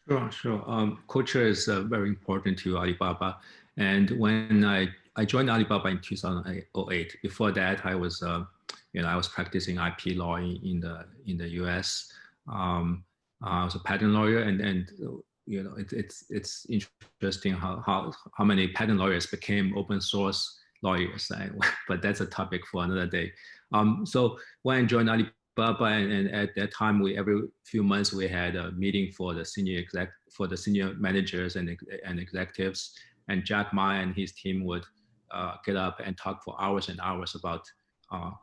Sure. Culture is very important to Alibaba. And when I joined Alibaba in 2008, before that I was I was practicing IP law in the US. I was a patent lawyer, and it's interesting how many patent lawyers became open source lawyers, but that's a topic for another day. So when I joined Alibaba, and at that time, every few months we had a meeting for the senior managers and executives, and Jack Ma and his team would get up and talk for hours and hours about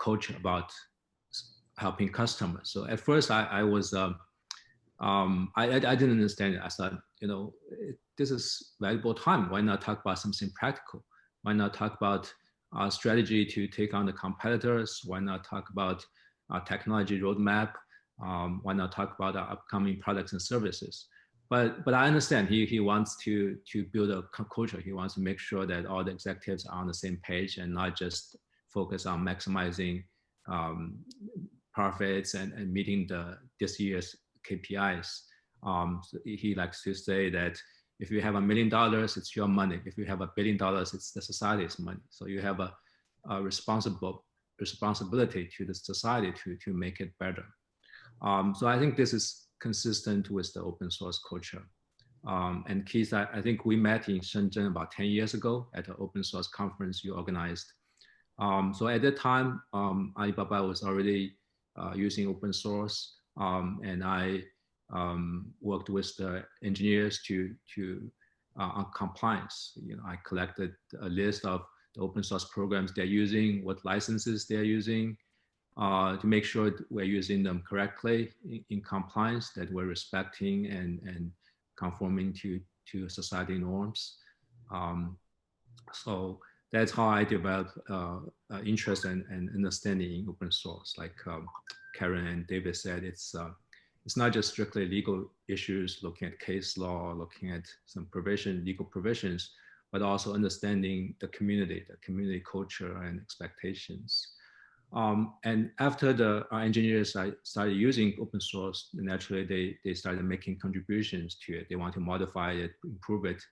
culture, about helping customers. So at first I was I didn't understand it. I thought, this is valuable time. Why not talk about something practical? Why not talk about our strategy to take on the competitors? Why not talk about our technology roadmap? Why not talk about our upcoming products and services? But I understand he wants to build a culture. He wants to make sure that all the executives are on the same page and not just focus on maximizing profits and meeting this year's KPIs. So he likes to say that if you have $1 million, it's your money. If you have $1 billion, it's the society's money. So you have a responsibility to the society to make it better. So I think this is consistent with the open source culture. And Keith, I think we met in Shenzhen about 10 years ago at an open source conference you organized. So at that time, Alibaba was already using open source, and I worked with the engineers on compliance. I collected a list of the open source programs they're using, what licenses they're using, to make sure we're using them correctly in compliance, that we're respecting and conforming to society norms. So that's how I developed interest and understanding in open source. Like Karen and David said, it's not just strictly legal issues, looking at case law, looking at some legal provisions, but also understanding the community culture and expectations. And after our engineers started using open source, naturally they started making contributions to it. They want to modify it, improve it,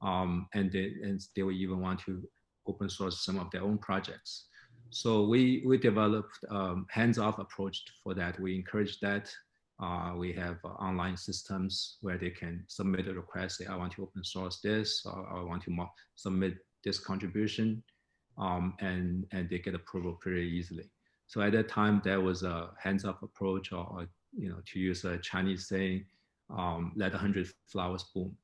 and they will even want to open source some of their own projects. So we developed hands-off approach for that. We encourage that. We have online systems where they can submit a request, say, I want to open source this, or I want to submit this contribution, and they get approval pretty easily. So at that time, there was a hands-off approach, or to use a Chinese saying, let 100 flowers bloom.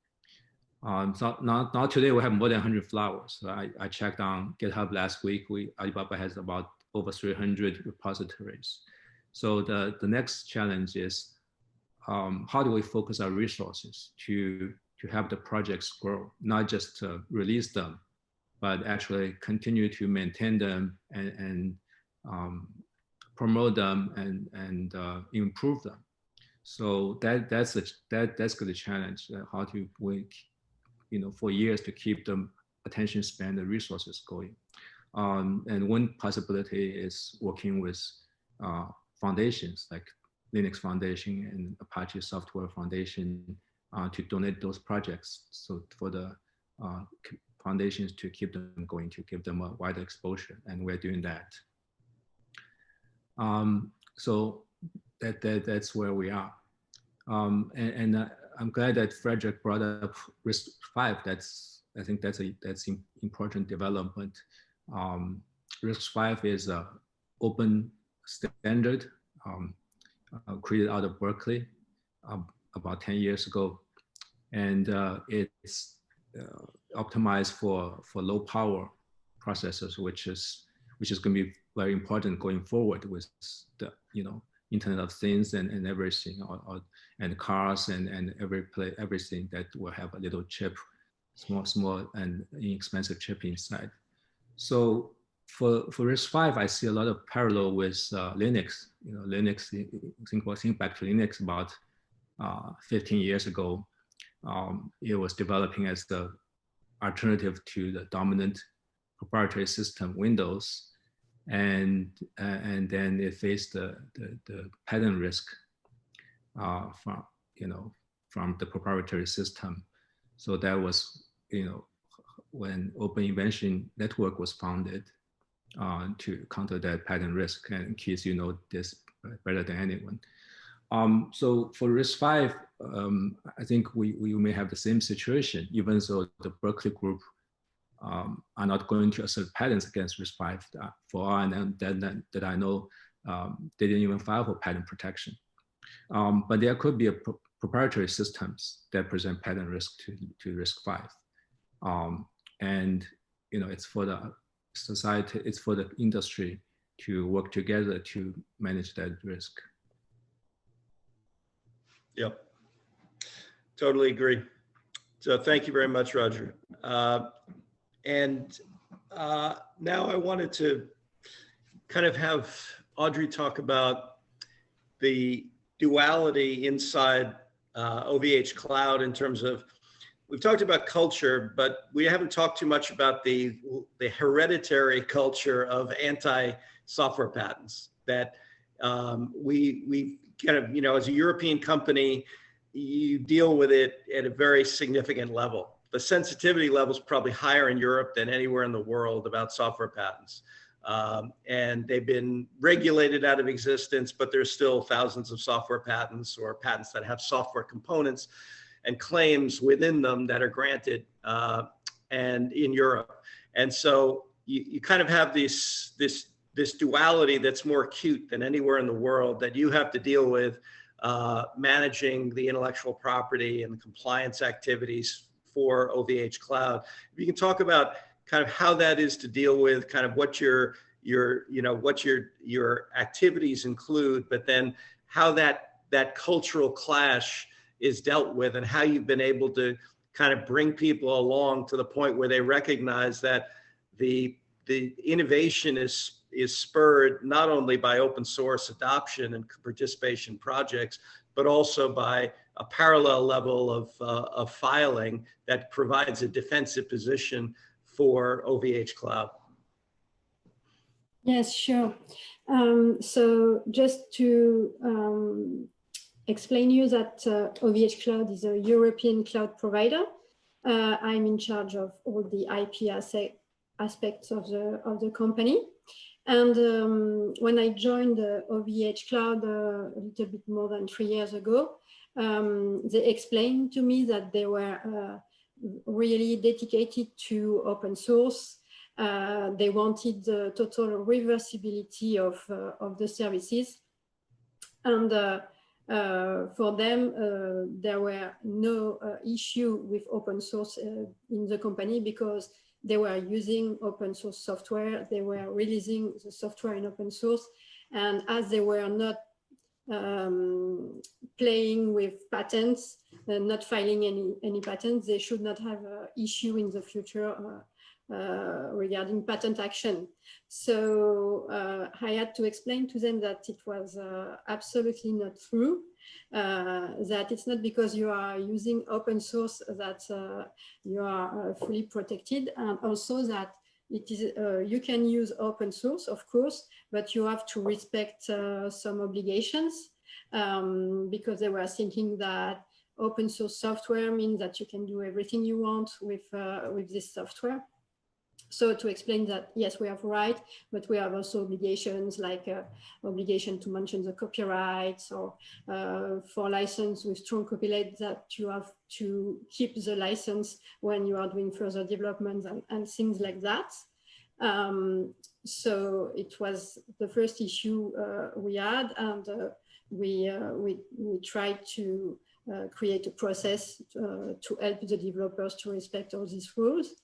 So now today we have more than 100 flowers. So I checked on GitHub last week. Alibaba has about over 300 repositories. So the next challenge is how do we focus our resources to have the projects grow, not just to release them, but actually continue to maintain them and promote them and improve them. So that's the challenge. How to work, for years to keep the attention span, the resources going. And one possibility is working with foundations like Linux Foundation and Apache Software Foundation to donate those projects. So for the foundations to keep them going, to give them a wider exposure, and we're doing that. So that's where we are. And I'm glad that Frederick brought up RISC-V. I think that's important development. RISC-V is an open standard created out of Berkeley about 10 years ago, and it's optimized for low power processors, which is going to be very important going forward with the Internet of Things and everything, and cars and everything that will have a little chip, small and inexpensive chip inside. So for RISC-V, I see a lot of parallel with Linux. Linux, think back to Linux about 15 years ago. It was developing as the alternative to the dominant proprietary system, Windows. And then it faced the patent risk from the proprietary system. So that was when Open Invention Network was founded to counter that patent risk. And Keith, this better than anyone. So for RISC-V, I think we may have the same situation, even though the Berkeley group are not going to assert patents against RISC-V. For all that I know, they didn't even file for patent protection. But there could be proprietary systems that present patent risk to RISC-V. And it's for the society, it's for the industry to work together to manage that risk. Yep, totally agree. So thank you very much, Roger. And now I wanted to kind of have Audrey talk about the duality inside OVH Cloud in terms of, we've talked about culture, but we haven't talked too much about the hereditary culture of anti-software patents that we kind of, as a European company, you deal with it at a very significant level. The sensitivity level is probably higher in Europe than anywhere in the world about software patents. And they've been regulated out of existence, but there's still thousands of software patents or patents that have software components and claims within them that are granted and in Europe. And so you kind of have this duality that's more acute than anywhere in the world, that you have to deal with managing the intellectual property and the compliance activities for OVH Cloud. If you can talk about kind of how that is to deal with, kind of what your activities include, but then how that cultural clash is dealt with, and how you've been able to kind of bring people along to the point where they recognize that the innovation is spurred not only by open source adoption and participation projects, but also by a parallel level of filing that provides a defensive position for OVH Cloud. Yes, sure. So just to explain you that OVH Cloud is a European cloud provider. I'm in charge of all the IP aspects of the company. And when I joined OVH Cloud a little bit more than 3 years ago, they explained to me that they were really dedicated to open source. They wanted the total reversibility of the services. And for them, there were no issue with open source in the company, because they were using open source software. They were releasing the software in open source. And as they were not playing with patents and not filing any patents, they should not have an issue in the future regarding patent action. So I had to explain to them that it was absolutely not true, that it's not because you are using open source that you are fully protected, and also that it is you can use open source, of course, but you have to respect some obligations, because they were thinking that open source software means that you can do everything you want with this software. So to explain that, yes, we have right, but we have also obligations, like obligation to mention the copyrights, or for license with strong copyright, that you have to keep the license when you are doing further developments and things like that. So it was the first issue we had, and we tried to create a process to help the developers to respect all these rules.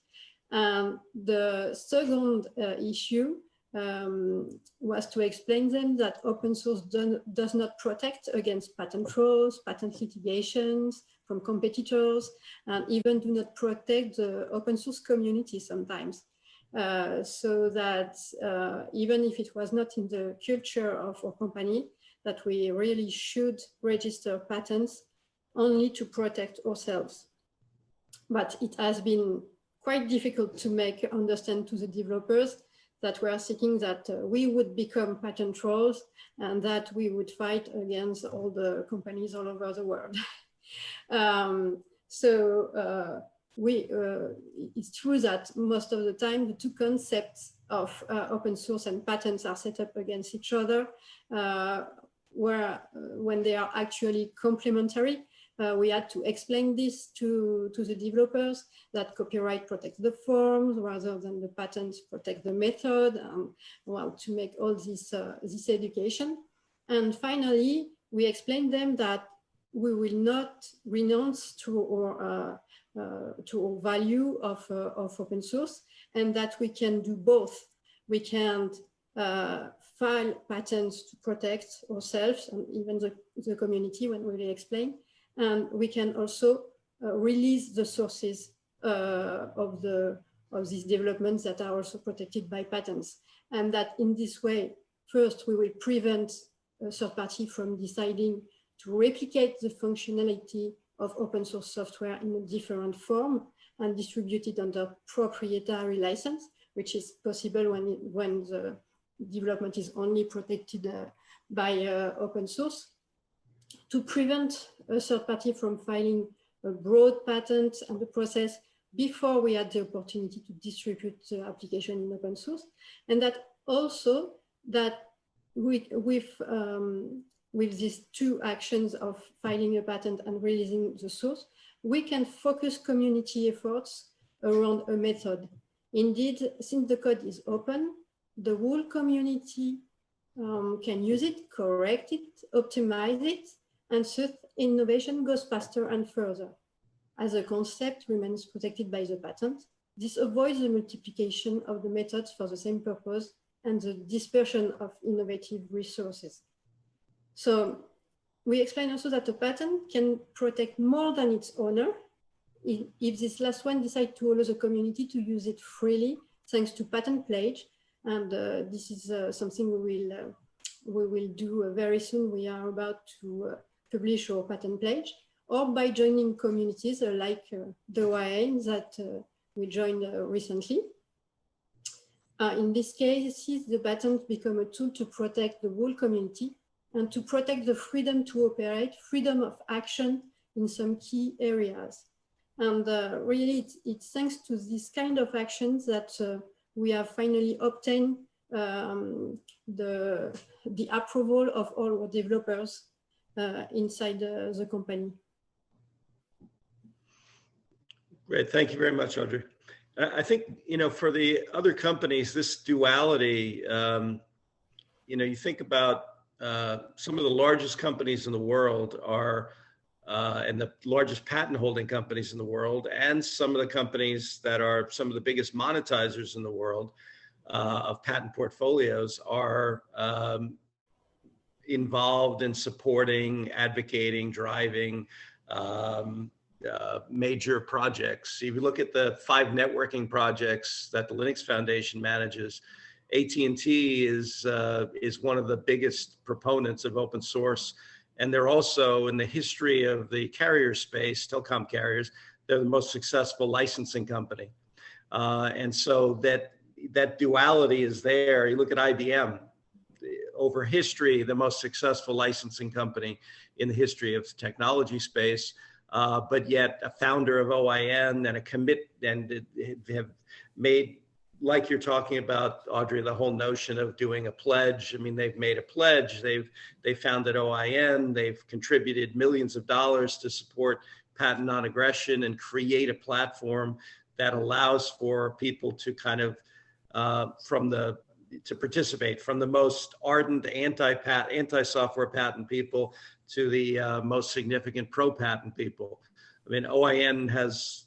The second issue was to explain them that open source does not protect against patent trolls, patent litigations from competitors, and even do not protect the open source community sometimes. So that even if it was not in the culture of our company, that we really should register patents only to protect ourselves. But it has been quite difficult to make understand to the developers that we are seeking that we would become patent trolls, and that we would fight against all the companies all over the world. It's true that most of the time the two concepts of open source and patents are set up against each other, when they are actually complementary. We had to explain this to the developers, that copyright protects the forms rather than the patents protect the method, well, to make all this education. And finally, we explained them that we will not renounce to our value of open source, and that we can do both. We can file patents to protect ourselves and even the community, when we explain. And we can also release the sources of these developments that are also protected by patents. And that in this way, first, we will prevent a third party from deciding to replicate the functionality of open source software in a different form and distribute it under proprietary license, which is possible when the development is only protected by open source. To prevent a third party from filing a broad patent and the process before we had the opportunity to distribute the application in open source. And that also that with these two actions of filing a patent and releasing the source, we can focus community efforts around a method. Indeed, since the code is open, the whole community can use it, correct it, optimize it, and thus innovation goes faster and further. As a concept remains protected by the patent, this avoids the multiplication of the methods for the same purpose and the dispersion of innovative resources. So we explain also that a patent can protect more than its owner if this last one decides to allow the community to use it freely, thanks to patent pledge. And this is something we will do very soon. We are about to publish our patent pledge, or by joining communities like the OIN that we joined recently. In this case, the patents become a tool to protect the whole community and to protect the freedom to operate, freedom of action in some key areas. And really, it's thanks to this kind of actions that we have finally obtained the approval of all our developers inside the company. Great, thank you very much, Audrey. I think, for the other companies, this duality, you think about some of the largest companies in the world are, and the largest patent holding companies in the world, and some of the companies that are some of the biggest monetizers in the world of patent portfolios are involved in supporting, advocating, driving major projects. If you look at the 5 networking projects that the Linux Foundation manages, AT&T is one of the biggest proponents of open source. And they're also, in the history of the carrier space, telecom carriers, they're the most successful licensing company. And so that duality is there. You look at IBM, over history, the most successful licensing company in the history of the technology space, but yet a founder of OIN and have made, like you're talking about, Audrey, the whole notion of doing a pledge. I mean, they've made a pledge. They founded OIN. They've contributed millions of dollars to support patent non-aggression and create a platform that allows for people to kind of to participate, from the most ardent anti-software patent people to the most significant pro-patent people. I mean, OIN has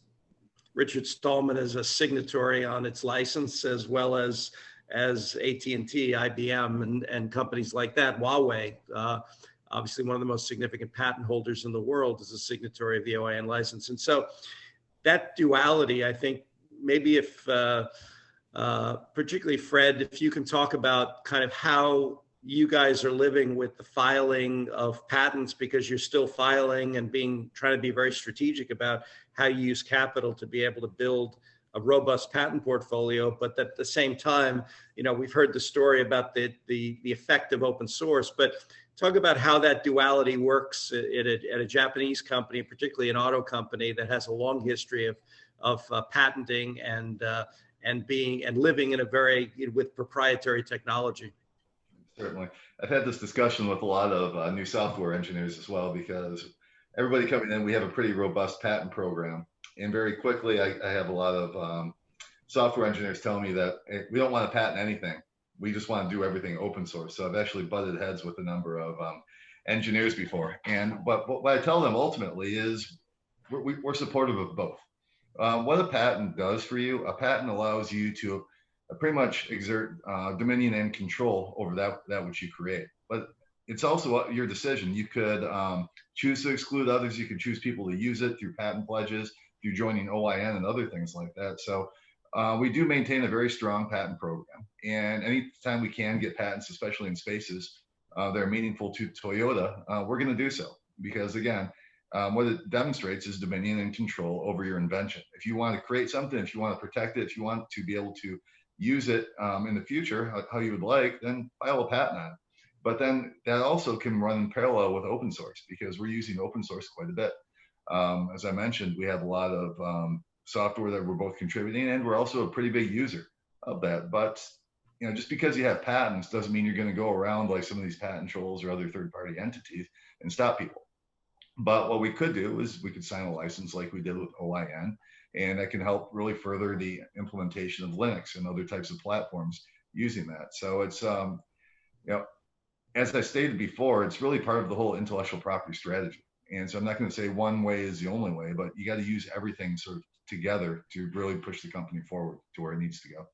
Richard Stallman as a signatory on its license, as well as AT&T, IBM, and companies like that. Huawei, obviously one of the most significant patent holders in the world, is a signatory of the OIN license. And so that duality, I think, maybe if, particularly Fred, if you can talk about kind of how you guys are living with the filing of patents, because you're still filing and trying to be very strategic about how you use capital to be able to build a robust patent portfolio. But at the same time, we've heard the story about the effect of open source, but talk about how that duality works at a Japanese company, particularly an auto company that has a long history of patenting and living with proprietary technology. Certainly. I've had this discussion with a lot of new software engineers as well, because everybody coming in, we have a pretty robust patent program. And very quickly, I have a lot of software engineers telling me that, hey, we don't want to patent anything. We just want to do everything open source. So I've actually butted heads with a number of engineers before. But what I tell them ultimately is we're supportive of both. What a patent does for you, a patent allows you to pretty much exert dominion and control over that which you create. But it's also your decision. You could choose to exclude others. You could choose people to use it through patent pledges, through joining OIN and other things like that. So we do maintain a very strong patent program. And anytime we can get patents, especially in spaces that are meaningful to Toyota, we're going to do so. Because again, what it demonstrates is dominion and control over your invention. If you want to create something, if you want to protect it, if you want to be able to use it in the future how you would like, then file a patent on it. But then that also can run in parallel with open source, because we're using open source quite a bit. As I mentioned, we have a lot of software that we're both contributing, and we're also a pretty big user of that. But just because you have patents doesn't mean you're going to go around like some of these patent trolls or other third-party entities and stop people. But what we could do is we could sign a license like we did with OIN, and that can help really further the implementation of Linux and other types of platforms using that. So it's, you know, as I stated before, it's really part of the whole intellectual property strategy. And so I'm not going to say one way is the only way, but you got to use everything sort of together to really push the company forward to where it needs to go.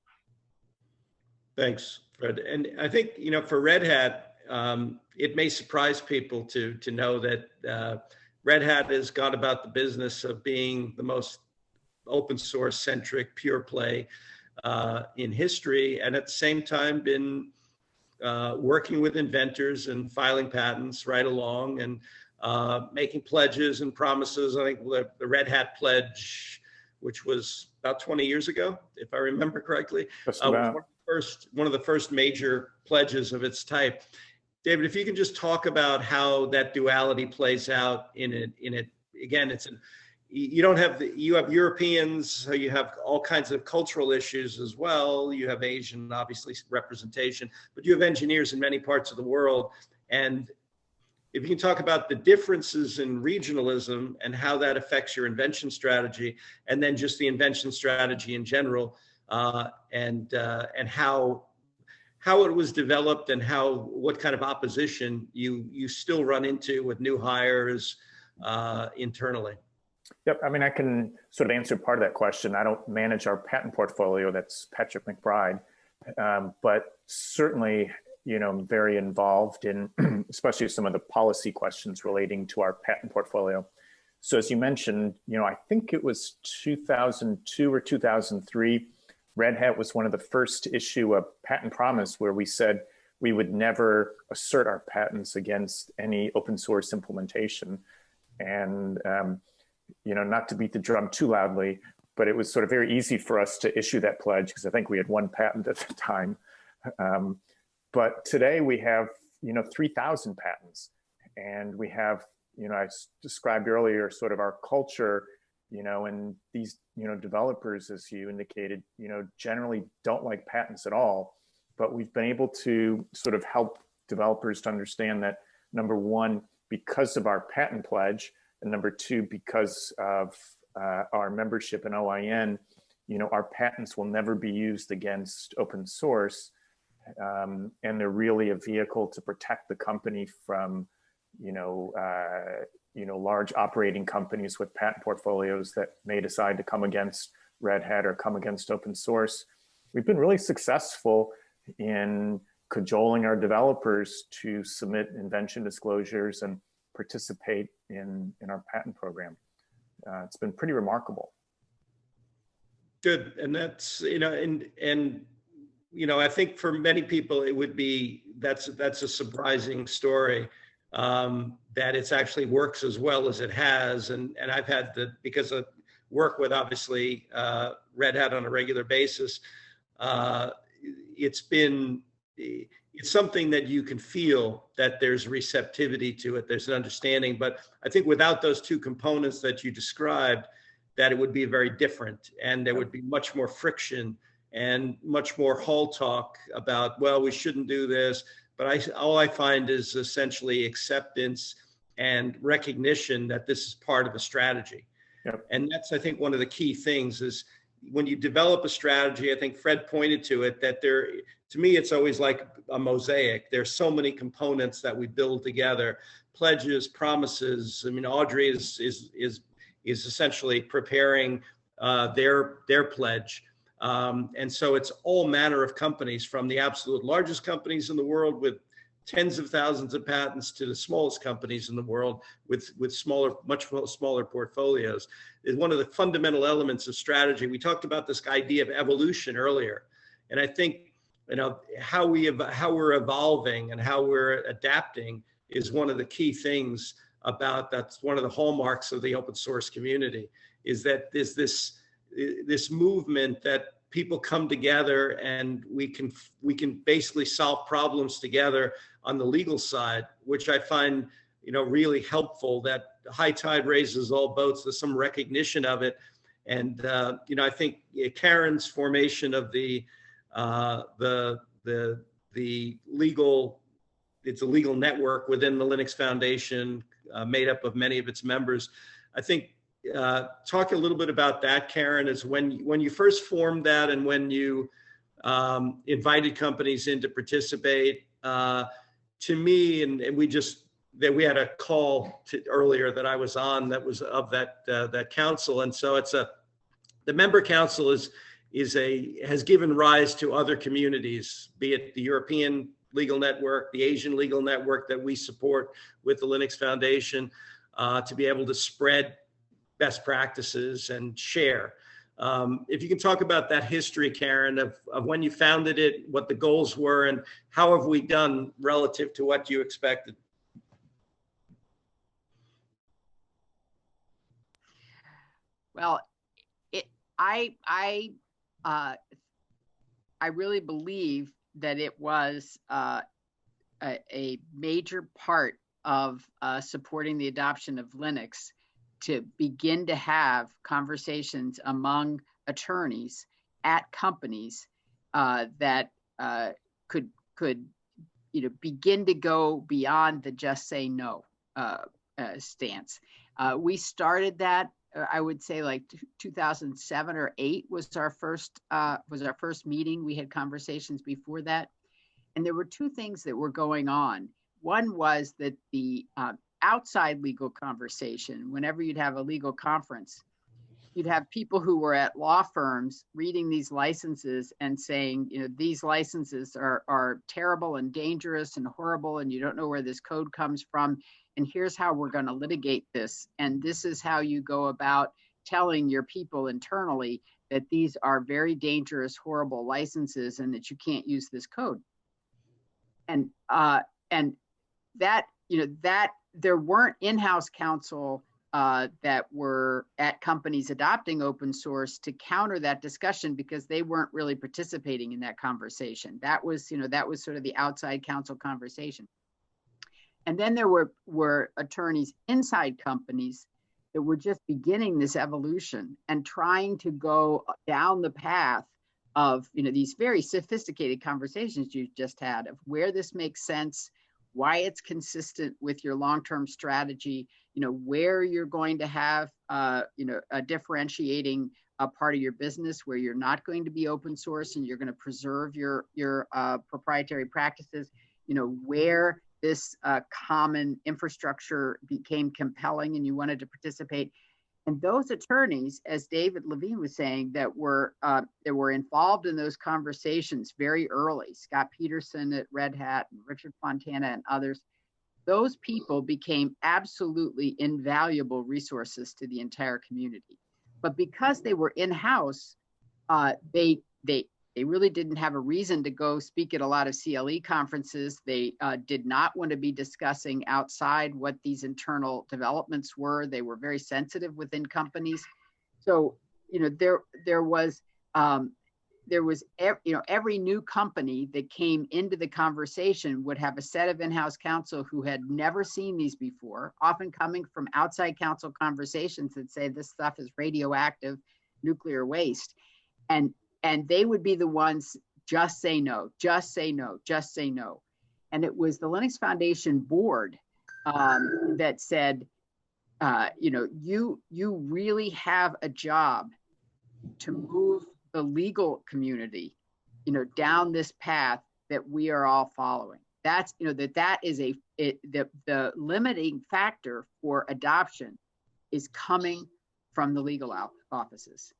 Thanks, Fred. And I think, you know, for Red Hat, it may surprise people to know that Red Hat has gone about the business of being the most open source centric pure play in history, and at the same time been working with inventors and filing patents right along, and making pledges and promises. I think the Red Hat pledge, which was about 20 years ago, if I remember correctly, was one of the first major pledges of its type. David, if you can just talk about how that duality plays out in it. Again, you have Europeans, so you have all kinds of cultural issues as well. You have Asian, obviously, representation, but you have engineers in many parts of the world. And if you can talk about the differences in regionalism and how that affects your invention strategy, and then just the invention strategy in general, and how it was developed, and what kind of opposition you still run into with new hires internally. Yep, I mean, I can sort of answer part of that question. I don't manage our patent portfolio, that's Patrick McBride, but certainly, you know, I'm very involved in especially some of the policy questions relating to our patent portfolio. So as you mentioned, you know, I think it was 2002 or 2003, Red Hat was one of the first to issue a patent promise where we said we would never assert our patents against any open source implementation. And, you know, not to beat the drum too loudly, but it was sort of very easy for us to issue that pledge because I think we had one patent at the time. But today we have, you know, 3,000 patents, and we have, you know, I described earlier sort of our culture, you know, and these, you know, developers, as you indicated, you know, generally don't like patents at all, but we've been able to sort of help developers to understand that, number one, because of our patent pledge, and number two, because of our membership in OIN, you know, our patents will never be used against open source. And they're really a vehicle to protect the company from, large operating companies with patent portfolios that may decide to come against Red Hat or come against open source. We've been really successful in cajoling our developers to submit invention disclosures and participate in our patent program. It's been pretty remarkable. Good, and that's, I think for many people it would be, that's a surprising story, that it's actually works as well as it has. And I've had because I work with obviously Red Hat on a regular basis, it's something that you can feel that there's receptivity to it, there's an understanding. But I think without those two components that you described, that it would be very different, and there would be much more friction and much more hall talk about, well, we shouldn't do this. But all I find is essentially acceptance and recognition that this is part of a strategy. Yep. And that's, I think, one of the key things is when you develop a strategy, I think Fred pointed to it, that to me, it's always like a mosaic. There's so many components that we build together, pledges, promises. I mean, Audrey is essentially preparing their pledge. And so it's all manner of companies, from the absolute largest companies in the world with tens of thousands of patents to the smallest companies in the world with much smaller portfolios. Is one of the fundamental elements of strategy. We talked about this idea of evolution earlier. And I think, how we're evolving and how we're adapting is one of the key things that's one of the hallmarks of the open source community, is that there's this movement that people come together and we can basically solve problems together on the legal side, which I find, really helpful. That high tide raises all boats. There's some recognition of it. And, I think Karen's formation of the legal, it's a legal network within the Linux Foundation made up of many of its members. I think talk a little bit about that, Karen, is when you first formed that and when you invited companies in to participate. To me, and we had a call earlier that I was on that was of that council, and so the member council has given rise to other communities, be it the European Legal Network, the Asian Legal Network that we support with the Linux Foundation, to be able to spread best practices and share. If you can talk about that history, Karen, of when you founded it, what the goals were, and how have we done relative to what you expected? Well, I really believe that it was a major part of supporting the adoption of Linux to begin to have conversations among attorneys at companies that could begin to go beyond the just say no stance. We started that. I would say like 2007 or 8 was our first meeting. We had conversations before that, and there were two things that were going on. One was that the outside legal conversation, whenever you'd have a legal conference, you'd have people who were at law firms reading these licenses and saying, these licenses are terrible and dangerous and horrible, and you don't know where this code comes from. And here's how we're going to litigate this. And this is how you go about telling your people internally that these are very dangerous, horrible licenses and that you can't use this code. And that there weren't in-house counsel that were at companies adopting open source to counter that discussion, because they weren't really participating in that conversation. That was sort of the outside counsel conversation. And then there were attorneys inside companies that were just beginning this evolution and trying to go down the path of these very sophisticated conversations you just had of where this makes sense, why it's consistent with your long-term strategy, where you're going to have a differentiating part of your business where you're not going to be open source and you're going to preserve your proprietary practices, where this common infrastructure became compelling and you wanted to participate. And those attorneys, as David Levine was saying, that were involved in those conversations very early, Scott Peterson at Red Hat, and Richard Fontana and others, those people became absolutely invaluable resources to the entire community. But because they were in-house, they really didn't have a reason to go speak at a lot of CLE conferences. They did not want to be discussing outside what these internal developments were. They were very sensitive within companies. So, there was every new company that came into the conversation would have a set of in-house counsel who had never seen these before, often coming from outside counsel conversations that say this stuff is radioactive nuclear waste. And they would be the ones, just say no, just say no, just say no. And it was the Linux Foundation board that said, you really have a job to move the legal community, down this path that we are all following. That's, that is the limiting factor for adoption is coming from the legal offices.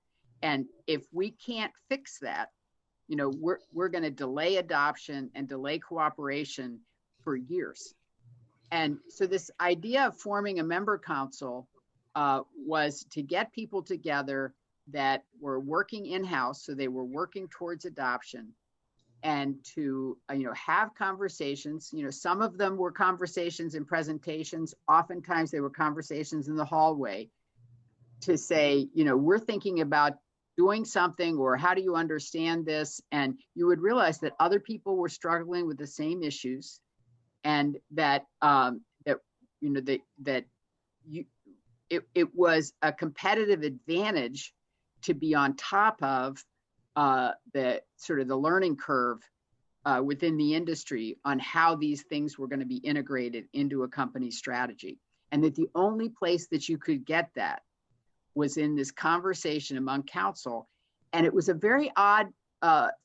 And if we can't fix that, we're going to delay adoption and delay cooperation for years. And so this idea of forming a member council was to get people together that were working in-house, so they were working towards adoption, and to have conversations. Some of them were conversations and presentations. Oftentimes they were conversations in the hallway to say, we're thinking about doing something, or how do you understand this? And you would realize that other people were struggling with the same issues, and that it was a competitive advantage to be on top of the learning curve within the industry on how these things were going to be integrated into a company's strategy. and that the only place that you could get that was in this conversation among counsel. And it was a very odd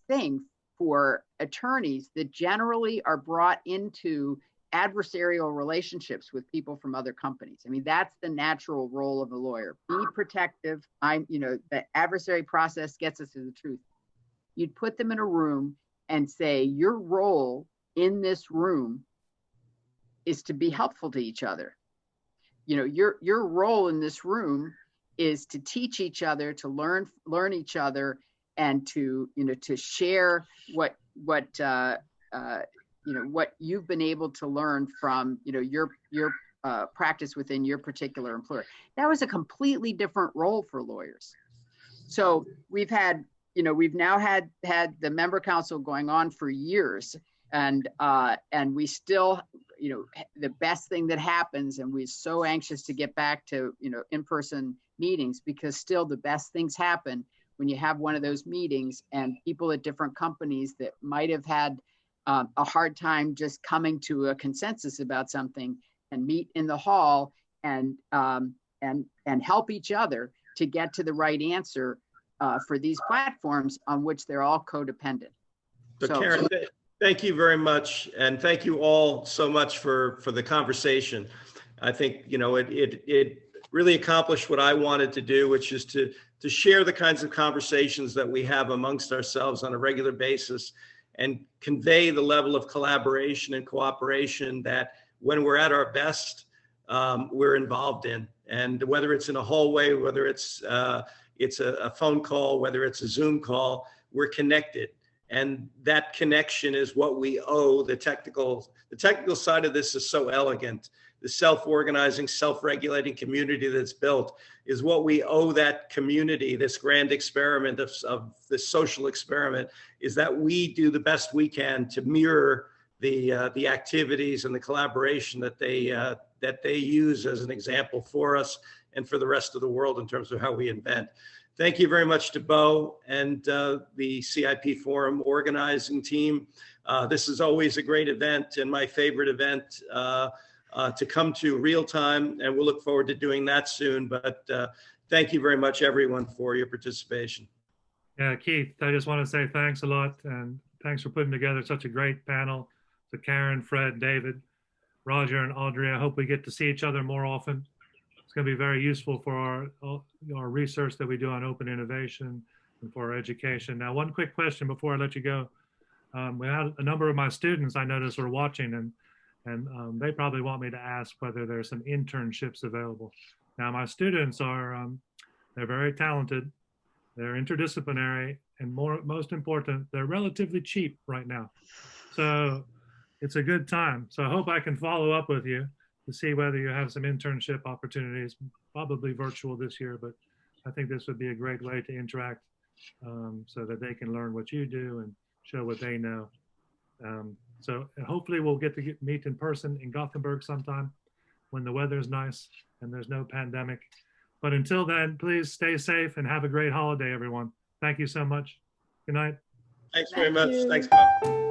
thing for attorneys that generally are brought into adversarial relationships with people from other companies. I mean, that's the natural role of a lawyer. Be protective. The adversary process gets us to the truth. You'd put them in a room and say, your role in this room is to be helpful to each other. Your role in this room is to teach each other, to learn each other, and to share what you've been able to learn from your practice within your particular employer. That was a completely different role for lawyers. So we've now had the member council going on for years, and we still, the best thing that happens, and we're so anxious to get back to in-person meetings, because still the best things happen when you have one of those meetings, and people at different companies that might have had a hard time just coming to a consensus about something and meet in the hall and help each other to get to the right answer for these platforms on which they're all codependent. So Karen, thank you very much. And thank you all so much for the conversation. I think, it really accomplished what I wanted to do, which is to share the kinds of conversations that we have amongst ourselves on a regular basis, and convey the level of collaboration and cooperation that when we're at our best, we're involved in. And whether it's in a hallway, whether it's a phone call, whether it's a Zoom call, we're connected. And that connection is what we owe. The technical side of this is so elegant. The self-organizing, self-regulating community that's built is what we owe that community. This grand experiment of this social experiment is that we do the best we can to mirror the activities and the collaboration that they use as an example for us and for the rest of the world in terms of how we invent. Thank you very much to Bo and the CIP Forum organizing team. This is always a great event and my favorite event to come to real time, and we'll look forward to doing that soon. But thank you very much, everyone, for your participation. Yeah, Keith, I just want to say thanks a lot, and thanks for putting together such a great panel. To Karen, Fred, David, Roger, and Audrey, I hope we get to see each other more often. It's going to be very useful for our research that we do on open innovation and for our education. Now, one quick question before I let you go. We had a number of my students I noticed were watching, and they probably want me to ask whether there's some internships available. Now, my students they're very talented, they're interdisciplinary, and most important, they're relatively cheap right now. So it's a good time. So I hope I can follow up with you to see whether you have some internship opportunities, probably virtual this year, but I think this would be a great way to interact so that they can learn what you do and show what they know. So hopefully we'll get to meet in person in Gothenburg sometime when the weather's nice and there's no pandemic. But until then, please stay safe and have a great holiday, everyone. Thank you so much. Good night. Thanks very much. Thank you. Thanks, Bob.